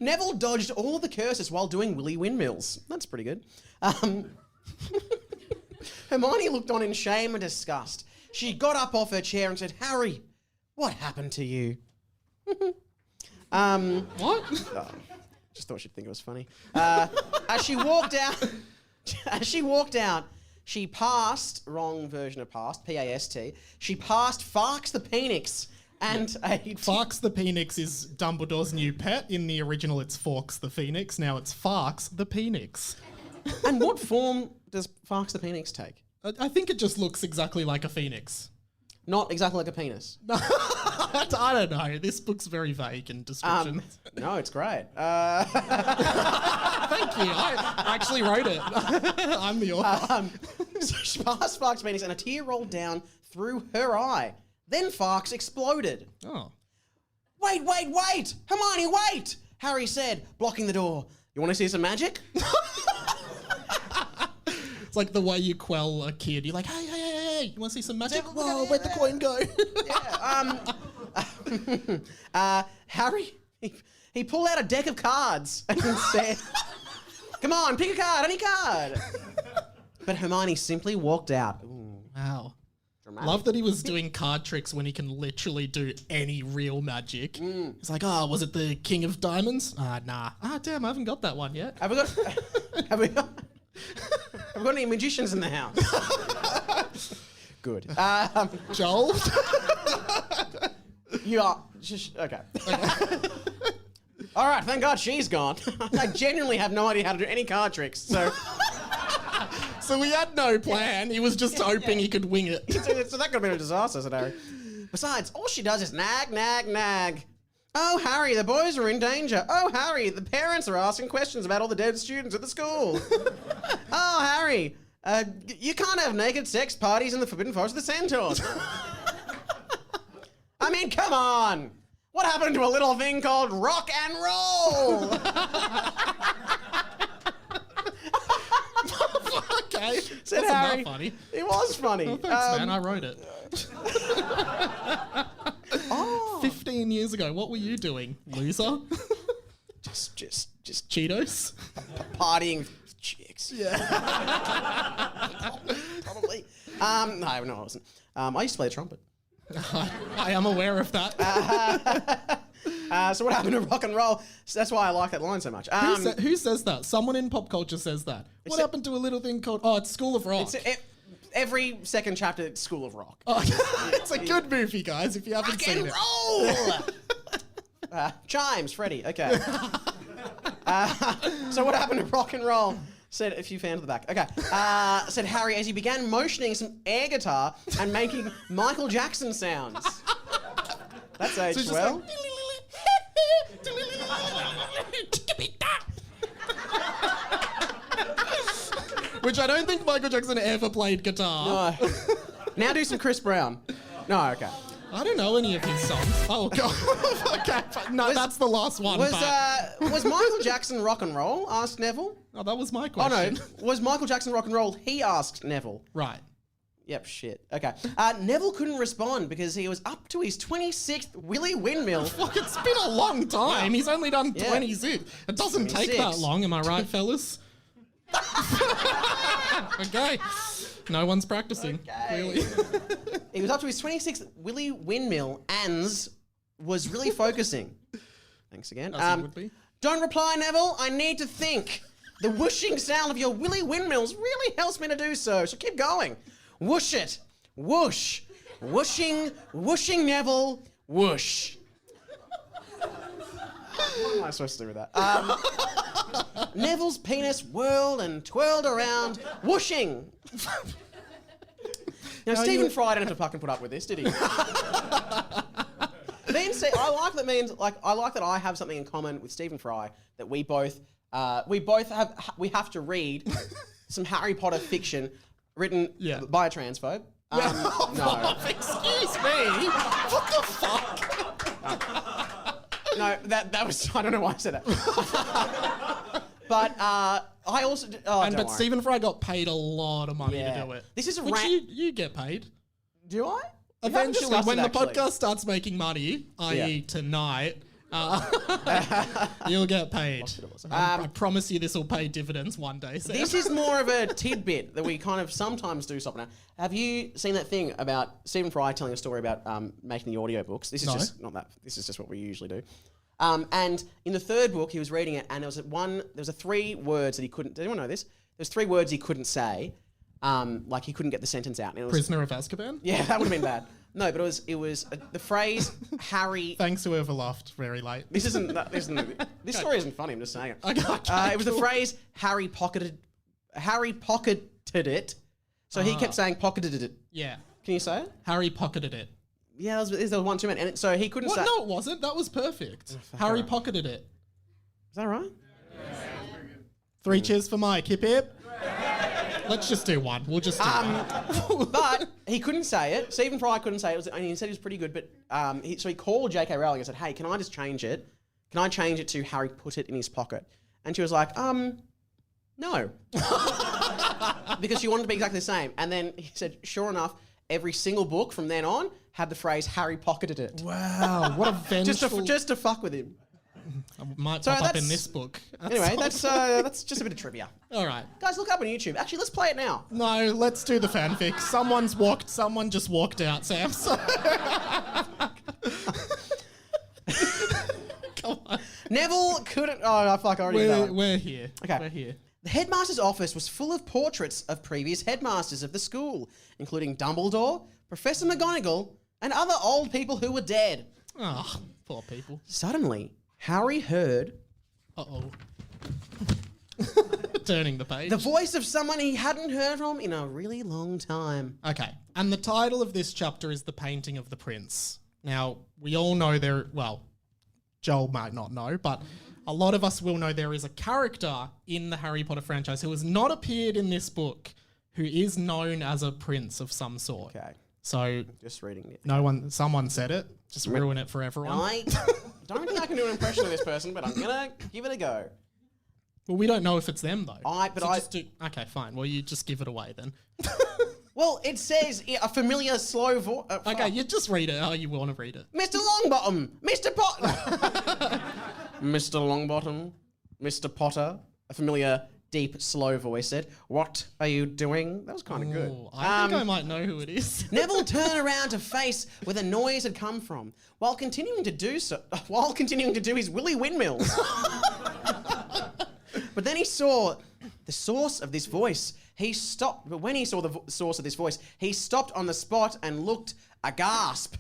Neville dodged all of the curses while doing willy windmills. That's pretty good. Hermione looked on in shame and disgust. She got up off her chair and said, Harry, what happened to you? What? Just thought she'd think it was funny. As she walked out, she passed, wrong version of passed, P-A-S-T, she passed Farks the Phoenix and a... Farks the Phoenix is Dumbledore's new pet. In the original, it's Forks the Phoenix. Now it's Farks the Phoenix. And what form does Farks the Phoenix take? I think it just looks exactly like a phoenix. Not exactly like a penis. I don't know. This book's very vague in description. No, it's great. Thank you. I actually wrote it. I'm the author. So she passed Farks' penis and a tear rolled down through her eye. Then Farks exploded. Oh. Wait! Hermione, wait! Harry said, blocking the door. You want to see some magic? It's like the way you quell a kid. You're like, hey, you want to see some magic? Whoa, where'd the coin go? Harry, he pulled out a deck of cards and said, come on, pick a card, any card. But Hermione simply walked out. Ooh, Wow. dramatic. Love that he was doing card tricks when he can literally do any real magic. He's like, was it the King of Diamonds? Nah. Damn, I haven't got that one yet. Have we got any magicians in the house? Good. Joel? You are just okay. All right, thank God she's gone. I genuinely have no idea how to do any card tricks. So So we had no plan. He was just hoping he could wing it. so that could have been a disaster, said Harry. Besides, all she does is nag, nag, nag. Oh, Harry, the boys are in danger. Oh, Harry, the parents are asking questions about all the dead students at the school. Oh, Harry, you can't have naked sex parties in the Forbidden Forest of the Centaurs. I mean, come on. What happened to a little thing called rock and roll? Okay. Said Wasn't Harry. that funny? It was funny. Oh, thanks, man. I wrote it. 15 years ago, what were you doing, loser? Just Cheetos? partying with chicks. Yeah. Probably. No, I wasn't. I used to play the trumpet. I am aware of that. So what happened to rock and roll? So that's why I like that line so much. Who says that? Someone in pop culture says that. What happened to a little thing called... Oh, it's School of Rock. Every second chapter, it's School of Rock. Oh, it's a good movie, guys, if you haven't Rock seen and it. roll! Chimes, Freddie. Okay. So what happened to rock and roll? Said a few fans at the back. Okay. Said Harry as he began motioning some air guitar and making Michael Jackson sounds. That's aged it's just well. like- Which I don't think Michael Jackson ever played guitar. No. Now do some Chris Brown. No, okay. I don't know any of his songs. Oh, God. Okay, no, that's the last one. Was but- was Michael Jackson rock and roll? Asked Neville. Oh, that was my Oh question. no, was Michael Jackson rock and roll? He asked Neville. Right. Yep, shit. Okay. Neville couldn't respond because he was up to his 26th Willy Windmill. Fuck, it's been a long time. He's only done Yeah. 26. It doesn't take 26. that long, am I right, fellas? Okay. No one's practicing, clearly. He was up to his 26th Willy Windmill and was really focusing. Thanks again. As he would be. Don't reply, Neville. I need to think. The whooshing sound of your Willy Windmills really helps me to do so, so keep going. Whoosh it. Whoosh. Whooshing, whooshing, Neville. Whoosh. What am I supposed to do with that? Neville's penis whirled and twirled around, whooshing. Now, Stephen Fry didn't have to fucking put up with this, did he? I like that means I like that I have something in common with Stephen Fry that we both have to read some Harry Potter fiction written by a transphobe. No. Excuse me. What the fuck? No, that was, I don't know why I said that. But I also, But Stephen Fry got paid a lot of money to do it. This is a Which rant. you get paid. Do I? We haven't Eventually, discussed when it, the actually. podcast starts making money, i.e. tonight, you'll get paid. I promise you this will pay dividends one day. Sam. This is more of a tidbit that we kind of sometimes do something. Have you seen that thing about Stephen Fry telling a story about making the audiobooks? This is just not that. This is just what we usually do. And in the third book, he was reading it, and there was 3 words that he couldn't. Did anyone know this? There's 3 words he couldn't say. Like he couldn't get the sentence out. And it was, Prisoner of Azkaban? yeah, that would have been bad. No, but it was the phrase Harry. Thanks whoever laughed very late. This story isn't funny. I'm just saying it. Okay, It was the phrase Harry pocketed it. So he kept saying pocketed it. Yeah. Can you say it? Harry pocketed it. Yeah, there was one too many. And so he couldn't What? say. No, it wasn't. That was perfect. Harry pocketed it. Is that right? 3 cheers for Mike. Hip hip. Let's just do one. We'll just do one. But he couldn't say it. Stephen Fry couldn't say it. And he said he was pretty good. But so he called J.K. Rowling and said, "Hey, can I just change it? Can I change it to Harry put it in his pocket?" And she was like, no. Because she wanted to be exactly the same. And then he said, sure enough, every single book from then on had the phrase Harry pocketed it. Wow, what a vengeful... Just to fuck with him. Might So pop up that's- in this book. Anyway, that's just a bit of trivia. All right. Guys, look up on YouTube. Actually, let's play it now. No, let's do the fanfic. Someone just walked out, Sam. So... Come on. Neville couldn't... Oh, fuck, I already did that one. We're here. Okay. We're here. The headmaster's office was full of portraits of previous headmasters of the school, including Dumbledore, Professor McGonagall, and other old people who were dead. Oh, poor people. Suddenly, Harry heard Uh-oh. Turning the page. The voice of someone he hadn't heard from in a really long time. Okay, and the title of this chapter is The Painting of the Prince. Now, we all know Joel might not know, but a lot of us will know there is a character in the Harry Potter franchise who has not appeared in this book who is known as a prince of some sort. Okay. So, Just reading it. someone said it. Just ruin it for everyone. I don't think I can do an impression of this person, but I'm gonna give it a go. Well, we don't know if it's them though. Okay, fine. Well, you just give it away then. Well, it says a familiar slow voice. Okay, you just read it how you want to read it. Mr. Longbottom, Mr. Potter, Mr. Longbottom, Mr. Potter. A familiar, deep, slow voice said, "What are you doing?" That was kind of good. Ooh, I think I might know who it is. Neville turned around to face where the noise had come from, while continuing to do his willy windmills. But then he saw the source of this voice. But when he saw the source of this voice, he stopped on the spot and looked aghast.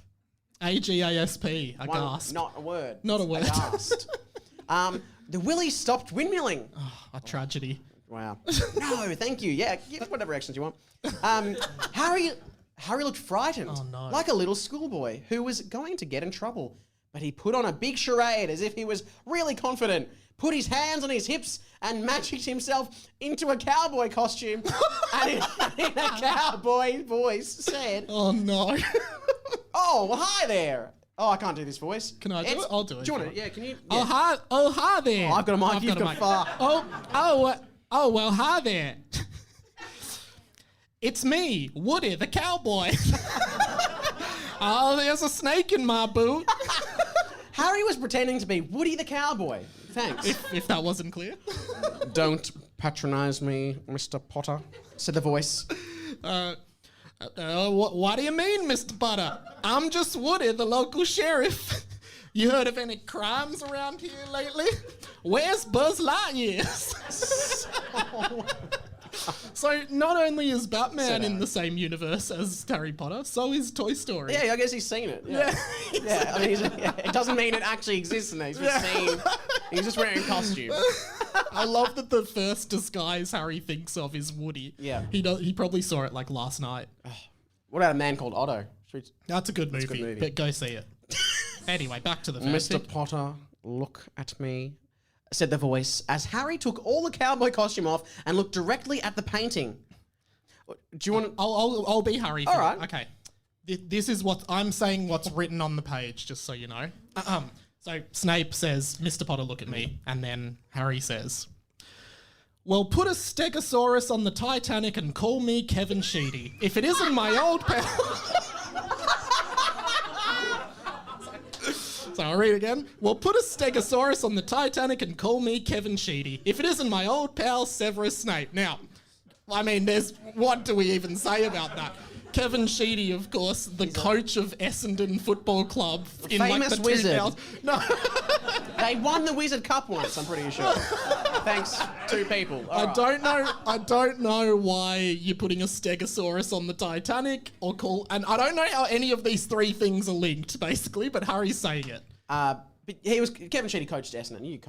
A-G-A-S-P, aghast. Not a word. Not a word. Aghast. The willy stopped windmilling. A tragedy. Wow. No, thank you. Yeah, give whatever actions you want. Harry looked frightened, like a little schoolboy who was going to get in trouble. But he put on a big charade as if he was really confident, put his hands on his hips and magicked himself into a cowboy costume and in a cowboy voice said, "Oh no." "Oh, well, hi there." Oh, I can't do this voice. Can I do it? I'll do it. Do you want to? Yeah, can you? Oh, Yeah. hi there. I've got a mic, you've got far. Well, hi there. It's me, Woody the cowboy. Oh, there's a snake in my boot. Harry was pretending to be Woody the cowboy. Thanks. If that wasn't clear. Don't patronize me, Mr. Potter, said the voice. What do you mean, Mr. Potter? I'm just Woody, the local sheriff. You heard of any crimes around here lately? Where's Buzz Lightyear? So not only is Batman in the same universe as Harry Potter, so is Toy Story. Yeah, I guess he's seen it. Yeah, I mean, it doesn't mean it actually exists in there. He's just seen. He's just wearing a costume. I love that the first disguise Harry thinks of is Woody. Yeah. He probably saw it like last night. What about A Man Called Otto? That's a good movie, a good movie. but go see it. Anyway, back to the first Mr. Potter, look at me, said the voice, as Harry took all the cowboy costume off and looked directly at the painting. Do you want to... I'll be Harry. All right. Okay. This is what I'm saying, what's written on the page, just so you know. So Snape says, "Mr. Potter, look at me." And then Harry says, "Well, put a Stegosaurus on the Titanic and call me Kevin Sheedy. If it isn't my old pal..." So I'll read it again. "Well, put a Stegosaurus on the Titanic and call me Kevin Sheedy. If it isn't my old pal Severus Snape." Now, I mean, what do we even say about that? Kevin Sheedy, of course, the coach of Essendon Football Club in famous like the wizard. 2000s. No. They won the Wizard Cup once, I'm pretty sure. Thanks, two people. All right. I don't know why you're putting a Stegosaurus on the Titanic and I don't know how any of these three things are linked, basically, but Harry's saying it. But Kevin Sheedy coached Essendon.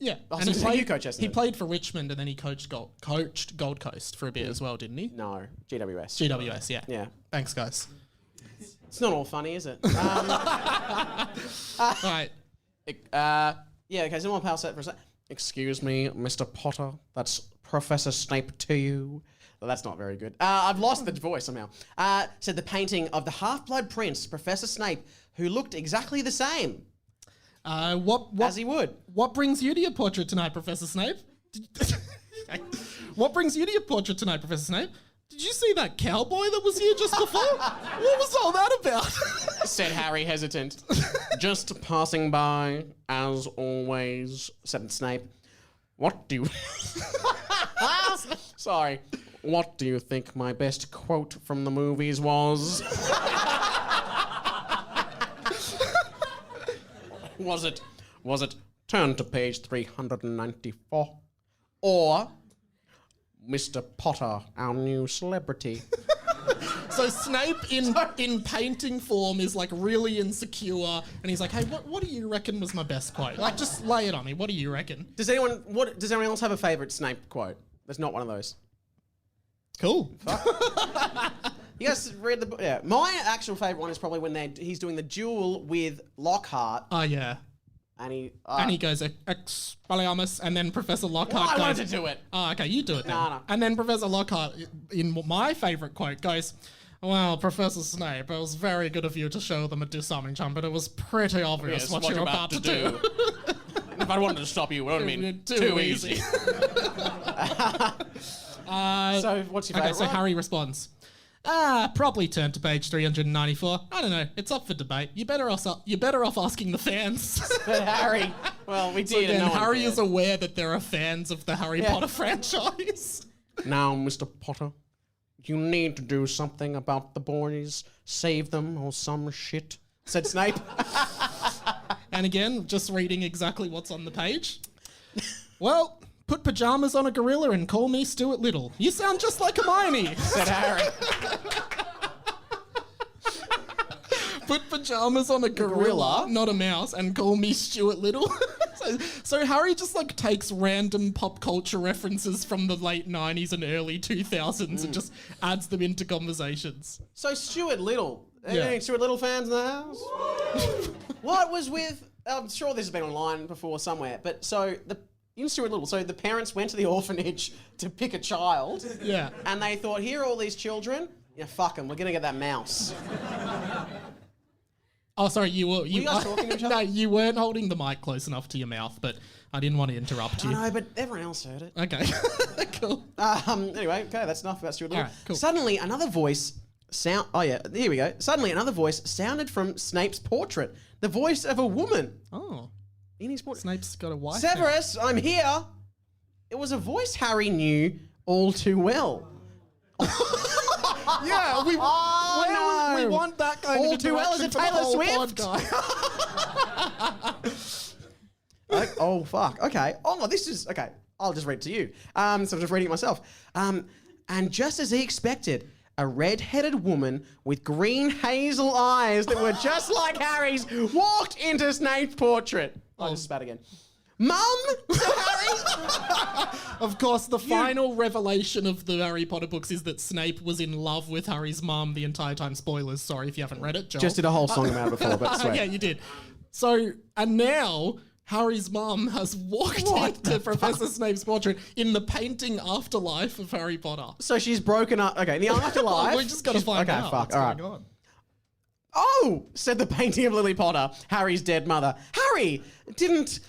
Yeah. Oh, And so you coach Essendon. He played for Richmond and then he coached Gold Coast for a bit as well, didn't he? No, GWS. GWS, yeah. Yeah. Thanks, guys. It's not all funny, is it? All right. Yeah, okay, so my pal said for a sec. "Excuse me, Mr. Potter, that's Professor Snape to you." Well, that's not very good. I've lost the voice somehow. Said the painting of the Half-Blood Prince, Professor Snape, who looked exactly the same. As he would. What brings you to your portrait tonight, Professor Snape? What brings you to your portrait tonight, Professor Snape? Did you see that cowboy that was here just before? What was all that about? Said Harry, hesitant. "Just passing by, as always," said Snape. "What do you..." Sorry. "What do you think my best quote from the movies was?" Was it turn to page 394? Or Mr. Potter, our new celebrity? So Snape in painting form is like really insecure and he's like, "Hey, what do you reckon was my best quote? Like, just lay it on me. What do you reckon?" Does anyone else have a favourite Snape quote? There's not one of those. Cool. You guys read the book? Yeah. My actual favourite one is probably when he's doing the duel with Lockhart. Oh, yeah. And he... And he goes, Expelliarmus, and then Professor Lockhart I goes... wanted to do it. Oh, okay, you do it then. No. And then Professor Lockhart, in my favourite quote, goes, well, Professor Snape, it was very good of you to show them a disarming charm, but it was pretty obvious what you're about to do. If I wanted to stop you, it would have been too easy. So, what's your favourite Okay, so one? Harry responds, probably turn to page 394. I don't know, it's up for debate. You're better off asking the fans. But Harry, well, we did. So again, and no one Harry cared. is aware that there are fans of the Harry Potter franchise. Now, Mr. Potter, you need to do something about the boys. Save them or some shit, said Snape. And again, just reading exactly what's on the page. Well, put pajamas on a gorilla and call me Stuart Little. You sound just like Hermione, said Harry. Put pajamas on a gorilla, not a mouse, and call me Stuart Little. So Harry just like takes random pop culture references from the late 90s and early 2000s and just adds them into conversations. So Stuart Little. Yeah. Any Stuart Little fans in the house? What was with... I'm sure this has been online before somewhere, but so in Stuart Little, so the parents went to the orphanage to pick a child. Yeah. And they thought, here are all these children. Yeah, fuck them. We're going to get that mouse. Oh, sorry, you were... you guys talking to each other? No, you weren't holding the mic close enough to your mouth, but I didn't want to interrupt you. I know, but everyone else heard it. Okay, cool. Anyway, okay, that's enough about Stuart Little. All right, cool. Suddenly, another voice here we go. Suddenly, another voice sounded from Snape's portrait. The voice of a woman Oh, in his portrait. Snape's got a wife. Severus, I'm here. It was a voice Harry knew all too well. Yeah, we want that kind All of too well as a interaction Taylor for the whole Swift. podcast. Oh, fuck. Okay. Oh, this is... Okay, I'll just read it to you. So I'm just reading it myself. And just as he expected, a red-headed woman with green hazel eyes that were just like Harry's walked into Snape's portrait. I just spat again. Mum? said Harry. Of course, the final revelation of the Harry Potter books is that Snape was in love with Harry's mum the entire time. Spoilers, sorry if you haven't read it, Joel. Just did a whole song about it before, but sweet. Yeah, you did. So, and now... Harry's mum has walked into Professor Snape's portrait in the painting afterlife of Harry Potter. So she's broken up. Okay, in the afterlife. We just got to find out what's all right. going on. Oh, said the painting of Lily Potter, Harry's dead mother. Harry, didn't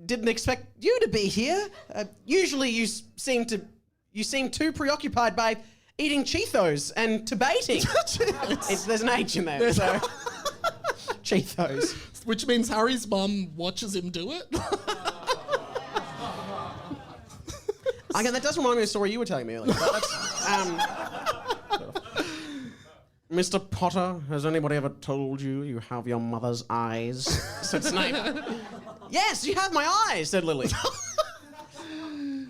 expect you to be here. Usually you seem too preoccupied by eating Cheetos and debating. There's an H in there, so Cheetos. Which means Harry's mum watches him do it. Again, that does remind me of a story you were telling me earlier. But that's, Mr. Potter, has anybody ever told you you have your mother's eyes? Said Snape. Yes, you have my eyes, said Lily.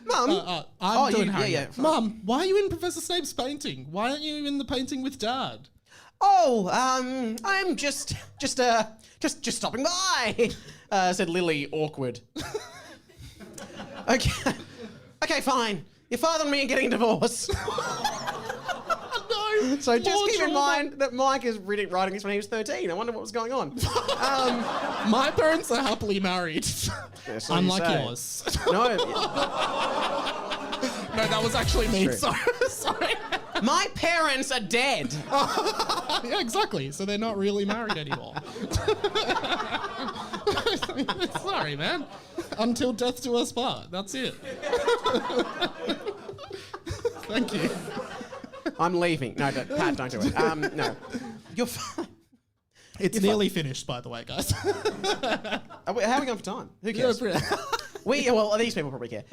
Mum. I'm doing you- Harry. yeah. Mum, why are you in Professor Snape's painting? Why aren't you in the painting with Dad? Oh, I'm just stopping by, said Lily, awkward. Okay, fine. Your father and me are getting a divorce. No. So just more keep in drama. mind that Mike is writing this when he was 13. I wonder what was going on. My parents are happily married. so you Unlike say. yours. No, No, that was actually me. True. Sorry. my parents are dead. Yeah, exactly. So they're not really married anymore. Sorry, man. Until death do us part. That's it. Thank you. I'm leaving. No, Pat, don't do it. No. You're fine. It's nearly finished, by the way, guys. How are we going for time? Who Yeah, cares? brilliant. Well, these people probably care.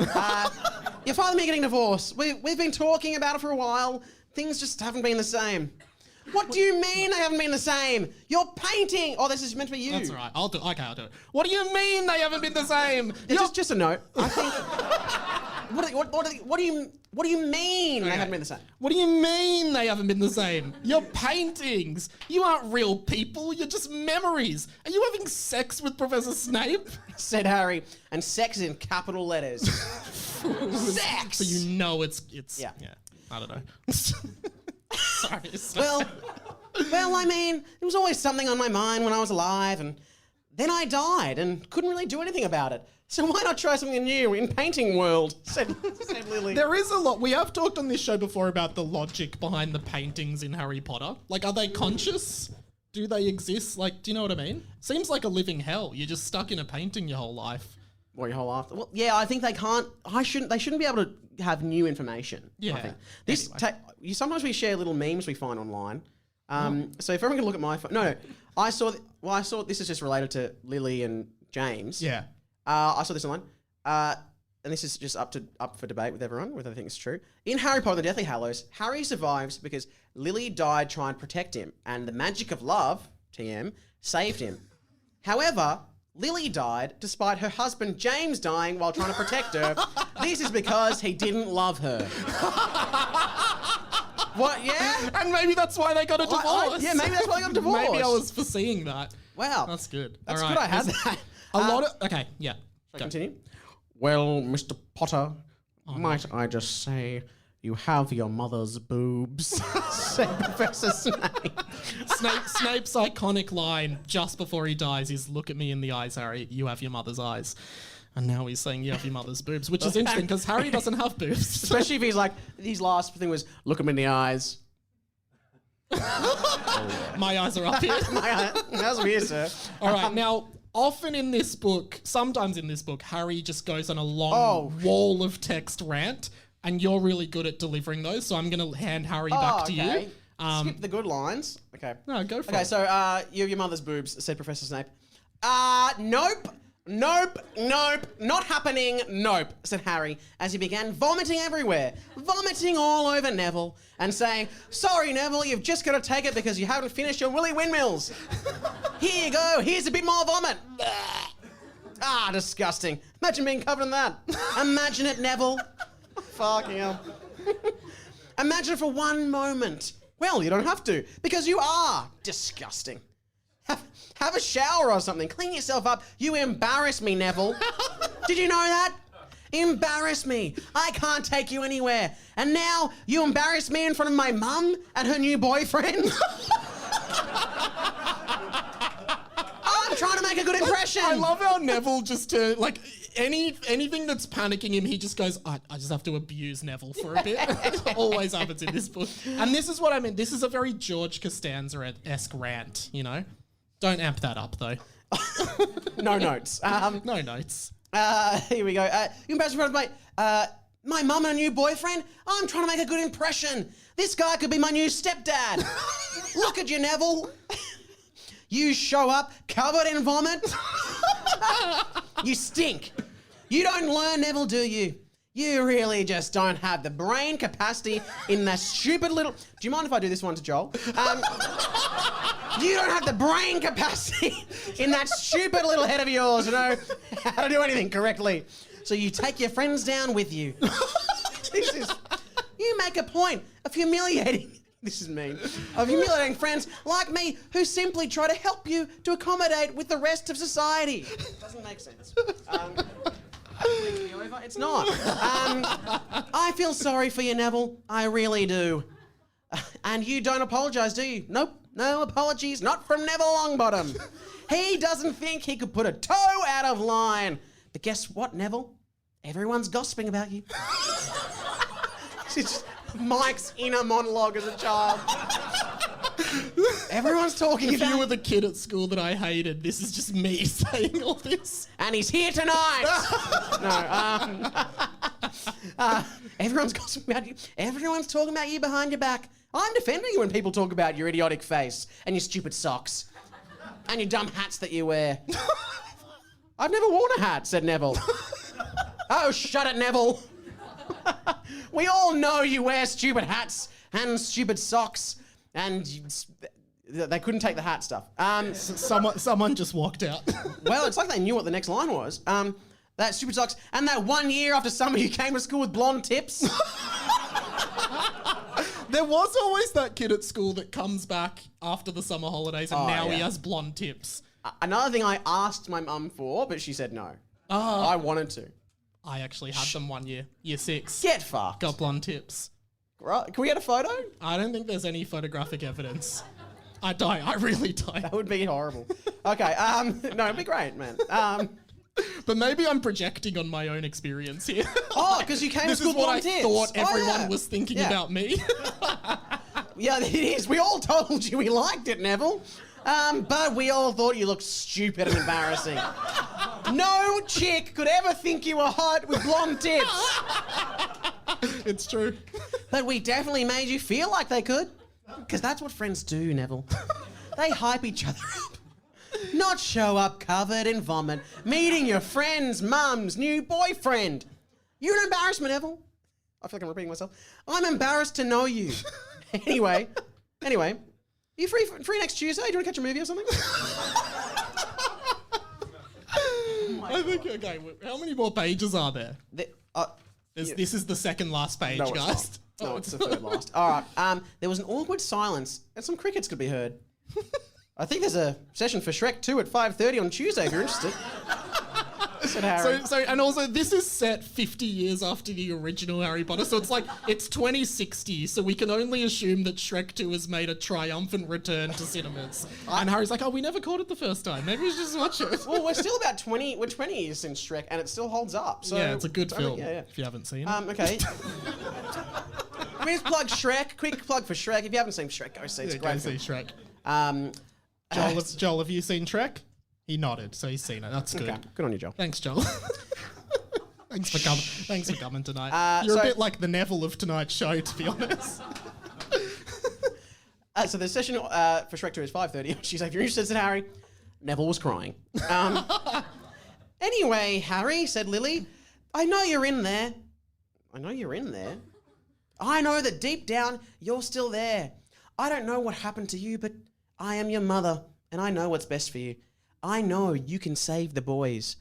Your father and me are getting divorced. We've been talking about it for a while. Things just haven't been the same. What do you mean they haven't been the same? You're painting. Oh, this is meant to be you. That's all right. I'll do it. What do you mean they haven't been the same? Yeah, just a note. I think. What do you mean they haven't been the same? What do you mean they haven't been the same? You're paintings. You aren't real people. You're just memories. Are you having sex with Professor Snape? Said Harry, and sex in capital letters. Sex! So you know it's Yeah. I don't know. Sorry. Well, I mean, there was always something on my mind when I was alive, and then I died and couldn't really do anything about it. So why not try something new in painting world? Said Lily. There is a lot. We have talked on this show before about the logic behind the paintings in Harry Potter. Like, are they conscious? Do they exist? Like, do you know what I mean? Seems like a living hell. You're just stuck in a painting your whole life. Or your whole life. Well, yeah, I think they can't. They shouldn't be able to have new information. Yeah. I think this. Sometimes we share little memes we find online. So if everyone can look at my phone. No. I saw. I saw. This is just related to Lily and James. Yeah. I saw this online. And this is just up for debate with everyone, whether they think it's true. In Harry Potter and the Deathly Hallows, Harry survives because Lily died trying to protect him, and the magic of love, TM, saved him. However, Lily died despite her husband James dying while trying to protect her. This is because he didn't love her. What? Yeah? And maybe that's why they got a divorce. Yeah, maybe that's why they got a divorce. Maybe I was foreseeing that. Wow. That's good. That's All good right. I had that. A lot of... Okay, yeah. Shall I Go. continue? Well, Mr. Potter, might I just say you have your mother's boobs, said Professor Snape. Snape's iconic line just before he dies is, "Look at me in the eyes, Harry. You have your mother's eyes." And now he's saying you have your mother's boobs, which is interesting because Harry doesn't have boobs. Especially if he's like, his last thing was, look him in the eyes. My eyes are up here. That's weird, sir. All right, now, often in this book, sometimes in this book, Harry just goes on a long wall of text rant, and you're really good at delivering those, so I'm going to hand Harry back to you. Skip the good lines. Okay. No, go for Okay, it. so you have your mother's boobs, said Professor Snape. Nope, not happening, nope, said Harry as he began vomiting everywhere, vomiting all over Neville and saying, sorry, Neville, you've just got to take it because you haven't finished your Willy Windmills. Here you go, here's a bit more vomit. Disgusting. Imagine being covered in that. Imagine it, Neville. Fucking hell. Imagine it for one moment. Well, you don't have to, because you are disgusting. Have a shower or something. Clean yourself up. You embarrass me, Neville. Did you know that? Embarrass me. I can't take you anywhere. And now you embarrass me in front of my mum and her new boyfriend? I'm trying to make a good impression. I love how Neville just anything that's panicking him, he just goes, I just have to abuse Neville for a bit. It always happens in this book. And this is what I mean. This is a very George Costanza-esque rant, you know? Don't amp that up, though. No notes. No notes. Here we go. You embarrass me in front of my mum and a new boyfriend? I'm trying to make a good impression. This guy could be my new stepdad. Look at you, Neville. You show up covered in vomit. You stink. You don't learn, Neville, do you? You really just don't have the brain capacity in that stupid little... Do you mind if I do this one to Joel? You don't have the brain capacity in that stupid little head of yours to know how to do anything correctly. So you take your friends down with you. You make a point of humiliating... This is mean. Of humiliating friends like me who simply try to help you to accommodate with the rest of society. Doesn't make sense. It's not. I feel sorry for you, Neville. I really do. And you don't apologise, do you? Nope. No apologies. Not from Neville Longbottom. He doesn't think he could put a toe out of line. But guess what, Neville? Everyone's gossiping about you. It's Mike's inner monologue as a child. Everyone's talking If about you were the kid at school that I hated, this is just me saying all this. and he's here tonight. Everyone's gossiping about you. Everyone's talking about you behind your back. I'm defending you when people talk about your idiotic face and your stupid socks and your dumb hats that you wear. I've never worn a hat, said Neville. Oh, shut it, Neville. We all know you wear stupid hats and stupid socks, and they couldn't take the hat stuff. Someone just walked out. Well, it's like they knew what the next line was. That stupid socks, and that 1 year after summer you came to school with blonde tips. There was always that kid at school that comes back after the summer holidays and now he yeah. has blonde tips. Another thing I asked my mum for, but she said no. I wanted to. I actually had them one year. Year 6. Get fucked. Got blonde tips. Right. Can we get a photo? I don't think there's any photographic evidence. I die. I really die. That would be horrible. Okay. No, it'd be great, man. But maybe I'm projecting on my own experience here. Oh, because you came This to school is what I blonde tips. thought Oh, everyone yeah. was thinking Yeah. about me. Yeah, it is. We all told you we liked it, Neville. But we all thought you looked stupid and embarrassing. No chick could ever think you were hot with blonde tips. It's true. But we definitely made you feel like they could. Because that's what friends do, Neville. They hype each other up. Not show up covered in vomit, meeting your friend's mum's new boyfriend. You're an embarrassment, Neville. I feel like I'm repeating myself. I'm embarrassed to know you. Anyway, you free next Tuesday? Do you want to catch a movie or something? I think, okay, how many more pages are there? This is the second last page, No, it's guys. not. No, it's the third last. All right. There was an awkward silence, and some crickets could be heard. I think there's a session for Shrek 2 at 5:30 on Tuesday if you're interested. Said Harry. So, and also this is set 50 years after the original Harry Potter, so it's like, it's 2060, so we can only assume that Shrek 2 has made a triumphant return to cinemas. And Harry's like, oh, we never caught it the first time, maybe we should just watch it. Well, we're still about 20 years since Shrek, and it still holds up. So Yeah, it's a good I mean, film, yeah. if you haven't seen it. Okay. Let me just plug Shrek. Quick plug for Shrek. If you haven't seen Shrek, go see it. It's a Go great see film. Shrek. Joel, have you seen Shrek? He nodded, so he's seen it. That's good. Okay, good on you, Joel. Thanks, Joel. Thanks for coming tonight. You're so- a bit like the Neville of tonight's show, to be honest. So the session for Shrek 2 is 5:30. She's like, if you're interested, said Harry. Neville was crying. Anyway, Harry, said Lily, I know you're in there. I know you're in there. I know that deep down, you're still there. I don't know what happened to you, but I am your mother, and I know what's best for you. I know you can save the boys.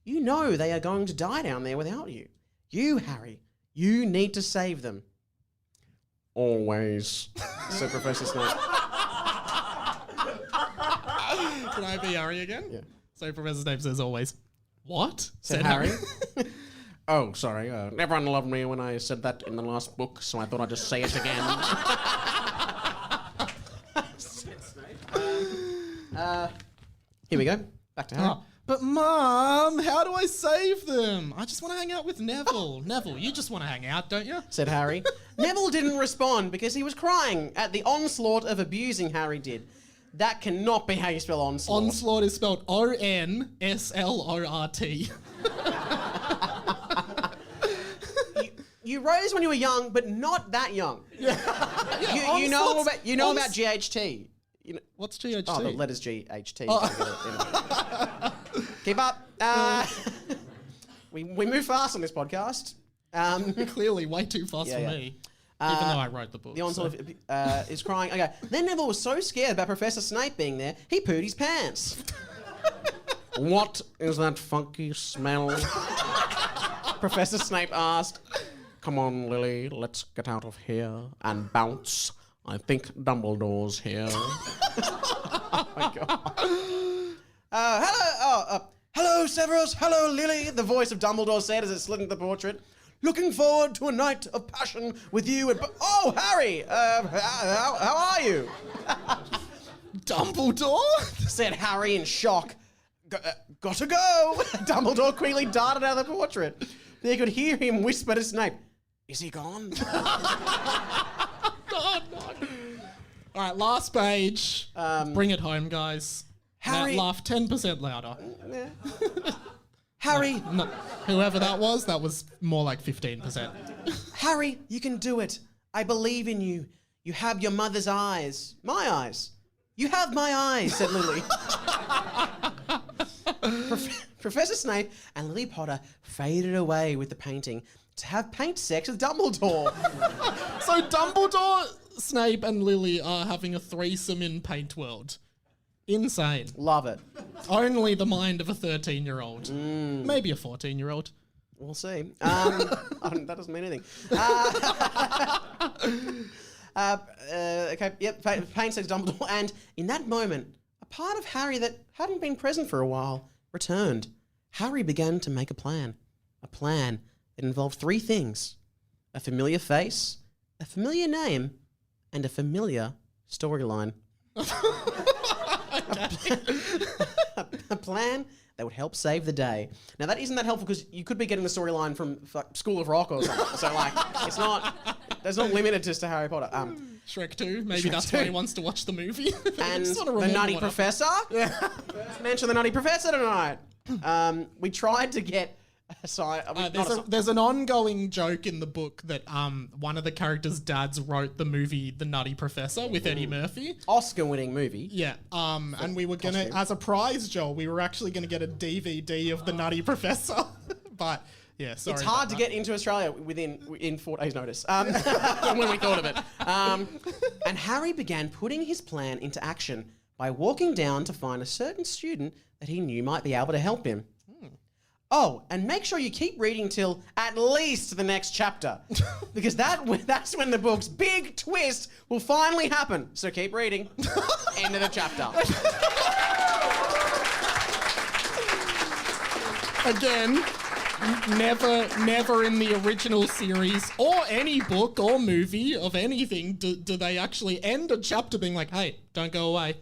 You know they are going to die down there without you. You, Harry, you need to save them. Always, said Professor Snape. Can I be Harry again? Yeah. So Professor Snape says always, what? Said Harry. Oh, sorry. Everyone loved me when I said that in the last book, so I thought I'd just say it again. Here we go. Back to Harry. But Mom, how do I save them? I just want to hang out with Neville. Neville, you just want to hang out, don't you? Said Harry. Neville didn't respond because he was crying at the onslaught of abusing Harry did. That cannot be how you spell onslaught. Onslort is spelled ONSLORT. You rose when you were young, but not that young. You know about GHT. You know, What's GHT? oh, the letters GHT. Keep up. We move fast on this podcast. Clearly way too fast for yeah. me. Even though I wrote the book. The onslaught is crying. Okay. Then Neville was so scared about Professor Snape being there, he pooed his pants. What is that funky smell? Professor Snape asked. Come on, Lily, let's get out of here and bounce. I think Dumbledore's here. Oh my god. Hello, Severus. Hello, Lily. The voice of Dumbledore said as it slid into the portrait. Looking forward to a night of passion with you and... Oh, Harry! How are you? Dumbledore? Said Harry in shock. Gotta go! Dumbledore quickly darted out of the portrait. They could hear him whisper to Snape, is he gone? God, no. All right, last page. Bring it home, guys. Harry- Now laugh 10% louder. Harry, No, whoever that was more like 15%. Harry, you can do it. I believe in you. You have your mother's eyes. My eyes. You have my eyes, said Lily. Professor Snape and Lily Potter faded away with the painting to have paint sex with Dumbledore. So Dumbledore, Snape, and Lily are having a threesome in Paint World. Insane. Love it. Only the mind of a 13-year-old. Maybe a 14-year-old. We'll see. That doesn't mean anything. Okay, yep, paint sex Dumbledore. And in that moment, a part of Harry that hadn't been present for a while returned. Harry began to make a plan. a plan that involved 3 things: a familiar face, a familiar name, and a familiar storyline. A plan that would help save the day. Now that isn't that helpful because you could be getting the storyline from School of Rock or something. So like, it's not limited just to Harry Potter. Shrek 2. Maybe Shrek that's 2. why he wants to watch the movie. And Just wanna the remember Nutty what Professor. Yeah. First mention the Nutty Professor tonight. We tried to get There's an ongoing joke in the book that one of the characters' dads wrote the movie The Nutty Professor with Eddie Murphy. Oscar-winning movie. Yeah, and we were gonna, as a prize, Joel, we were actually gonna get a DVD of The Nutty Professor, but yeah, sorry. It's hard to get into Australia in 4 days' notice. When we thought of it, and Harry began putting his plan into action by walking down to find a certain student that he knew might be able to help him. Oh, and make sure you keep reading till at least the next chapter, because that's when the book's big twist will finally happen. So keep reading. End of the chapter. Again, never in the original series or any book or movie of anything do they actually end a chapter being like, hey, don't go away.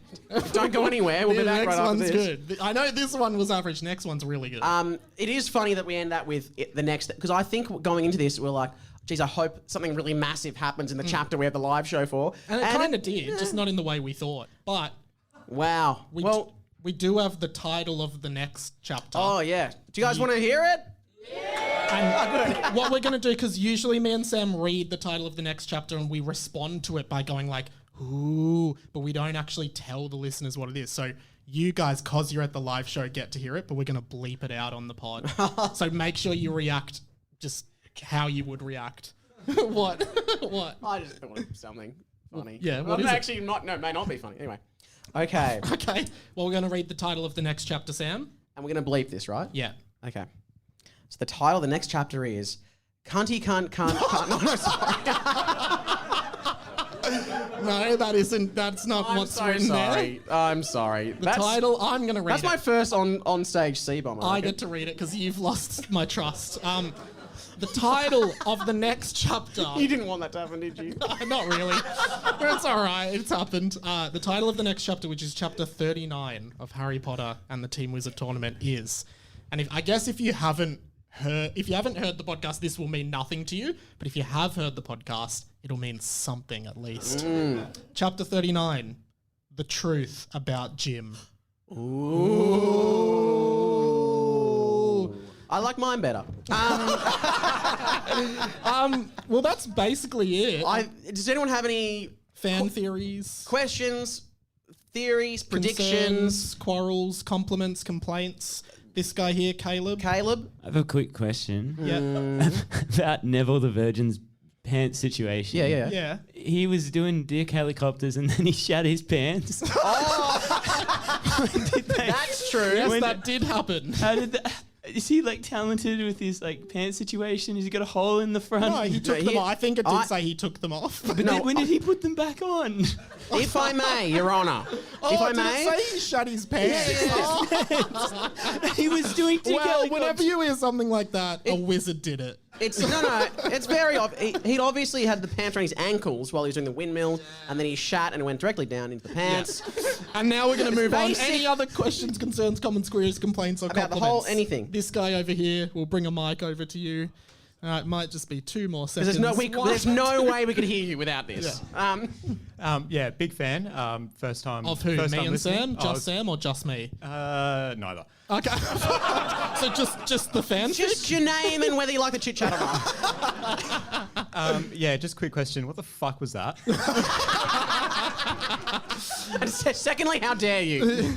Don't go anywhere. We'll be back right after this. Next one's good. I know this one was average. Next one's really good. It is funny that we end up with the next, because I think going into this, we're like, geez, I hope something really massive happens in the chapter we have the live show for. And it kind of did, just not in the way we thought. But wow. we do have the title of the next chapter. Oh, yeah. Do you guys want to hear it? And what we're going to do, because usually me and Sam read the title of the next chapter and we respond to it by going like, ooh, but we don't actually tell the listeners what it is. So you guys, because you're at the live show, get to hear it, but we're going to bleep it out on the pod. So make sure you react just how you would react. What? What? I just thought of something funny. Yeah, well, what is it? actually may not be funny. Anyway. Okay. Okay. Well, we're going to read the title of the next chapter, Sam. And we're going to bleep this, right? Yeah. Okay. So the title of the next chapter is Cunty Cunt. No, sorry. No, that isn't. That's not I'm what's so written sorry. there. I'm sorry. The title, I'm going to read That's it. my first on stage C-bomb. I get to read it because you've lost my trust. The title of the next chapter. You didn't want that to happen, did you? Not really. It's all right. It's happened. The title of the next chapter, which is chapter 39 of Harry Potter and the Team Wizard Tournament, is, and if you haven't heard the podcast, this will mean nothing to you. But if you have heard the podcast, it'll mean something at least. Chapter 39, The Truth About Jim. Ooh. I like mine better. Well, that's basically it. Does anyone have any Fan theories, questions, theories, predictions? concerns, quarrels, compliments, complaints. This guy here, Caleb. Caleb? I have a quick question. Yeah. About Neville the Virgin's pants situation. Yeah. Yeah. He was doing dick helicopters and then he shat his pants. That's true. Yes, that did happen. How did that... Is he like talented with his like pants situation? Has he got a hole in the front? No, he took them off. I think it did say he took them off. But then when did he put them back on? If I may, Your Honour. If I did may. it say he shut his pants? He was doing dick Well, helicopters. whenever you hear something like that, a wizard did it. It's it's very obvious. He'd obviously had the pants around his ankles while he was doing the windmill, and then he shat and it went directly down into the pants. And now we're going to move on. Basic- Any other questions, concerns, comments, queries, complaints, or About the compliments? whole anything. This guy over here will bring a mic over to you. It might just be 2 more seconds. There's no way we could hear you without this. Yeah, big fan. First time. Of who? First Me time and listening. Sam? Sam or just me? Neither. Okay. So just the fan? Just your name and whether you like the chit chat or not. Yeah, just quick question. What the fuck was that? And secondly, how dare you?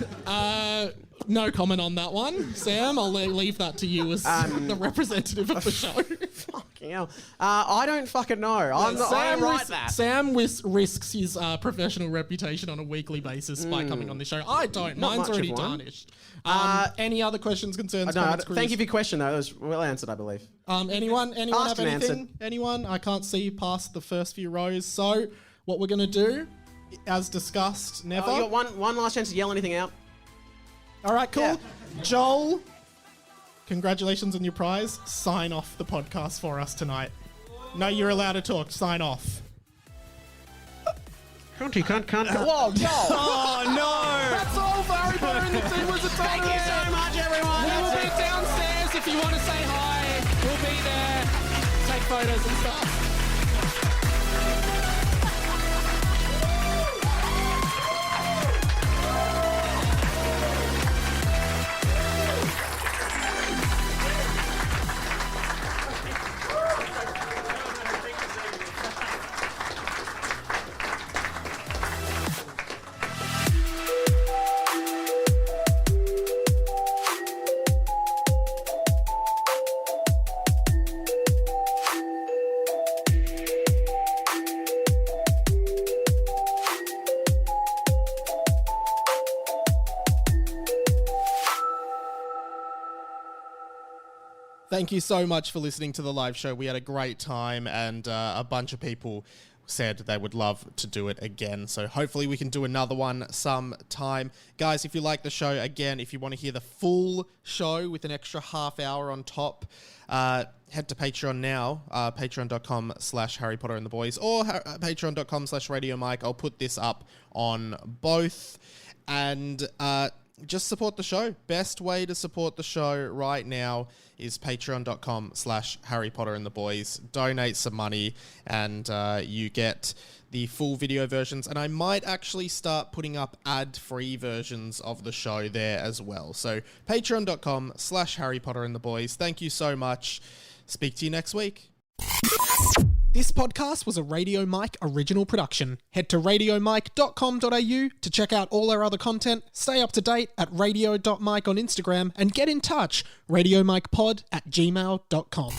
No comment on that one. Sam, I'll leave that to you as the representative of the show. Fucking hell. I don't fucking know. I write that. Sam risks his professional reputation on a weekly basis by coming on the show. I don't. Not Mine's much already of one. tarnished. Any other questions, concerns, No, comments, thank you for queries? your question, though. It was well answered, I believe. Anyone Asked have and anything? answered. Anyone? I can't see past the first few rows. So what we're going to do, as discussed, never. You got one last chance to yell anything out. All right, cool. Yeah. Joel, congratulations on your prize. Sign off the podcast for us tonight. No, you're allowed to talk. Sign off. Can't. Whoa, Oh no! That's all for Harry Potter and the Two Wizards. Thank you so much, everyone. We will be downstairs if you want to say hi. We'll be there. Take photos and stuff. Thank you so much for listening to the live show. We had a great time, and a bunch of people said they would love to do it again. So hopefully we can do another one sometime. Guys, if you like the show, again, if you want to hear the full show with an extra half hour on top, head to Patreon now, patreon.com/Harry Potter and the Boys, or patreon.com/Radio Mike. I'll put this up on both. And just support the show. Best way to support the show right now is patreon.com/Harry Potter and the Boys. Donate some money and you get the full video versions. And I might actually start putting up ad-free versions of the show there as well. So patreon.com/Harry Potter and the Boys. Thank you so much. Speak to you next week. This podcast was a Radio Mike original production. Head to radiomike.com.au to check out all our other content, stay up to date at radio.mike on Instagram, and get in touch, radiomikepod@gmail.com.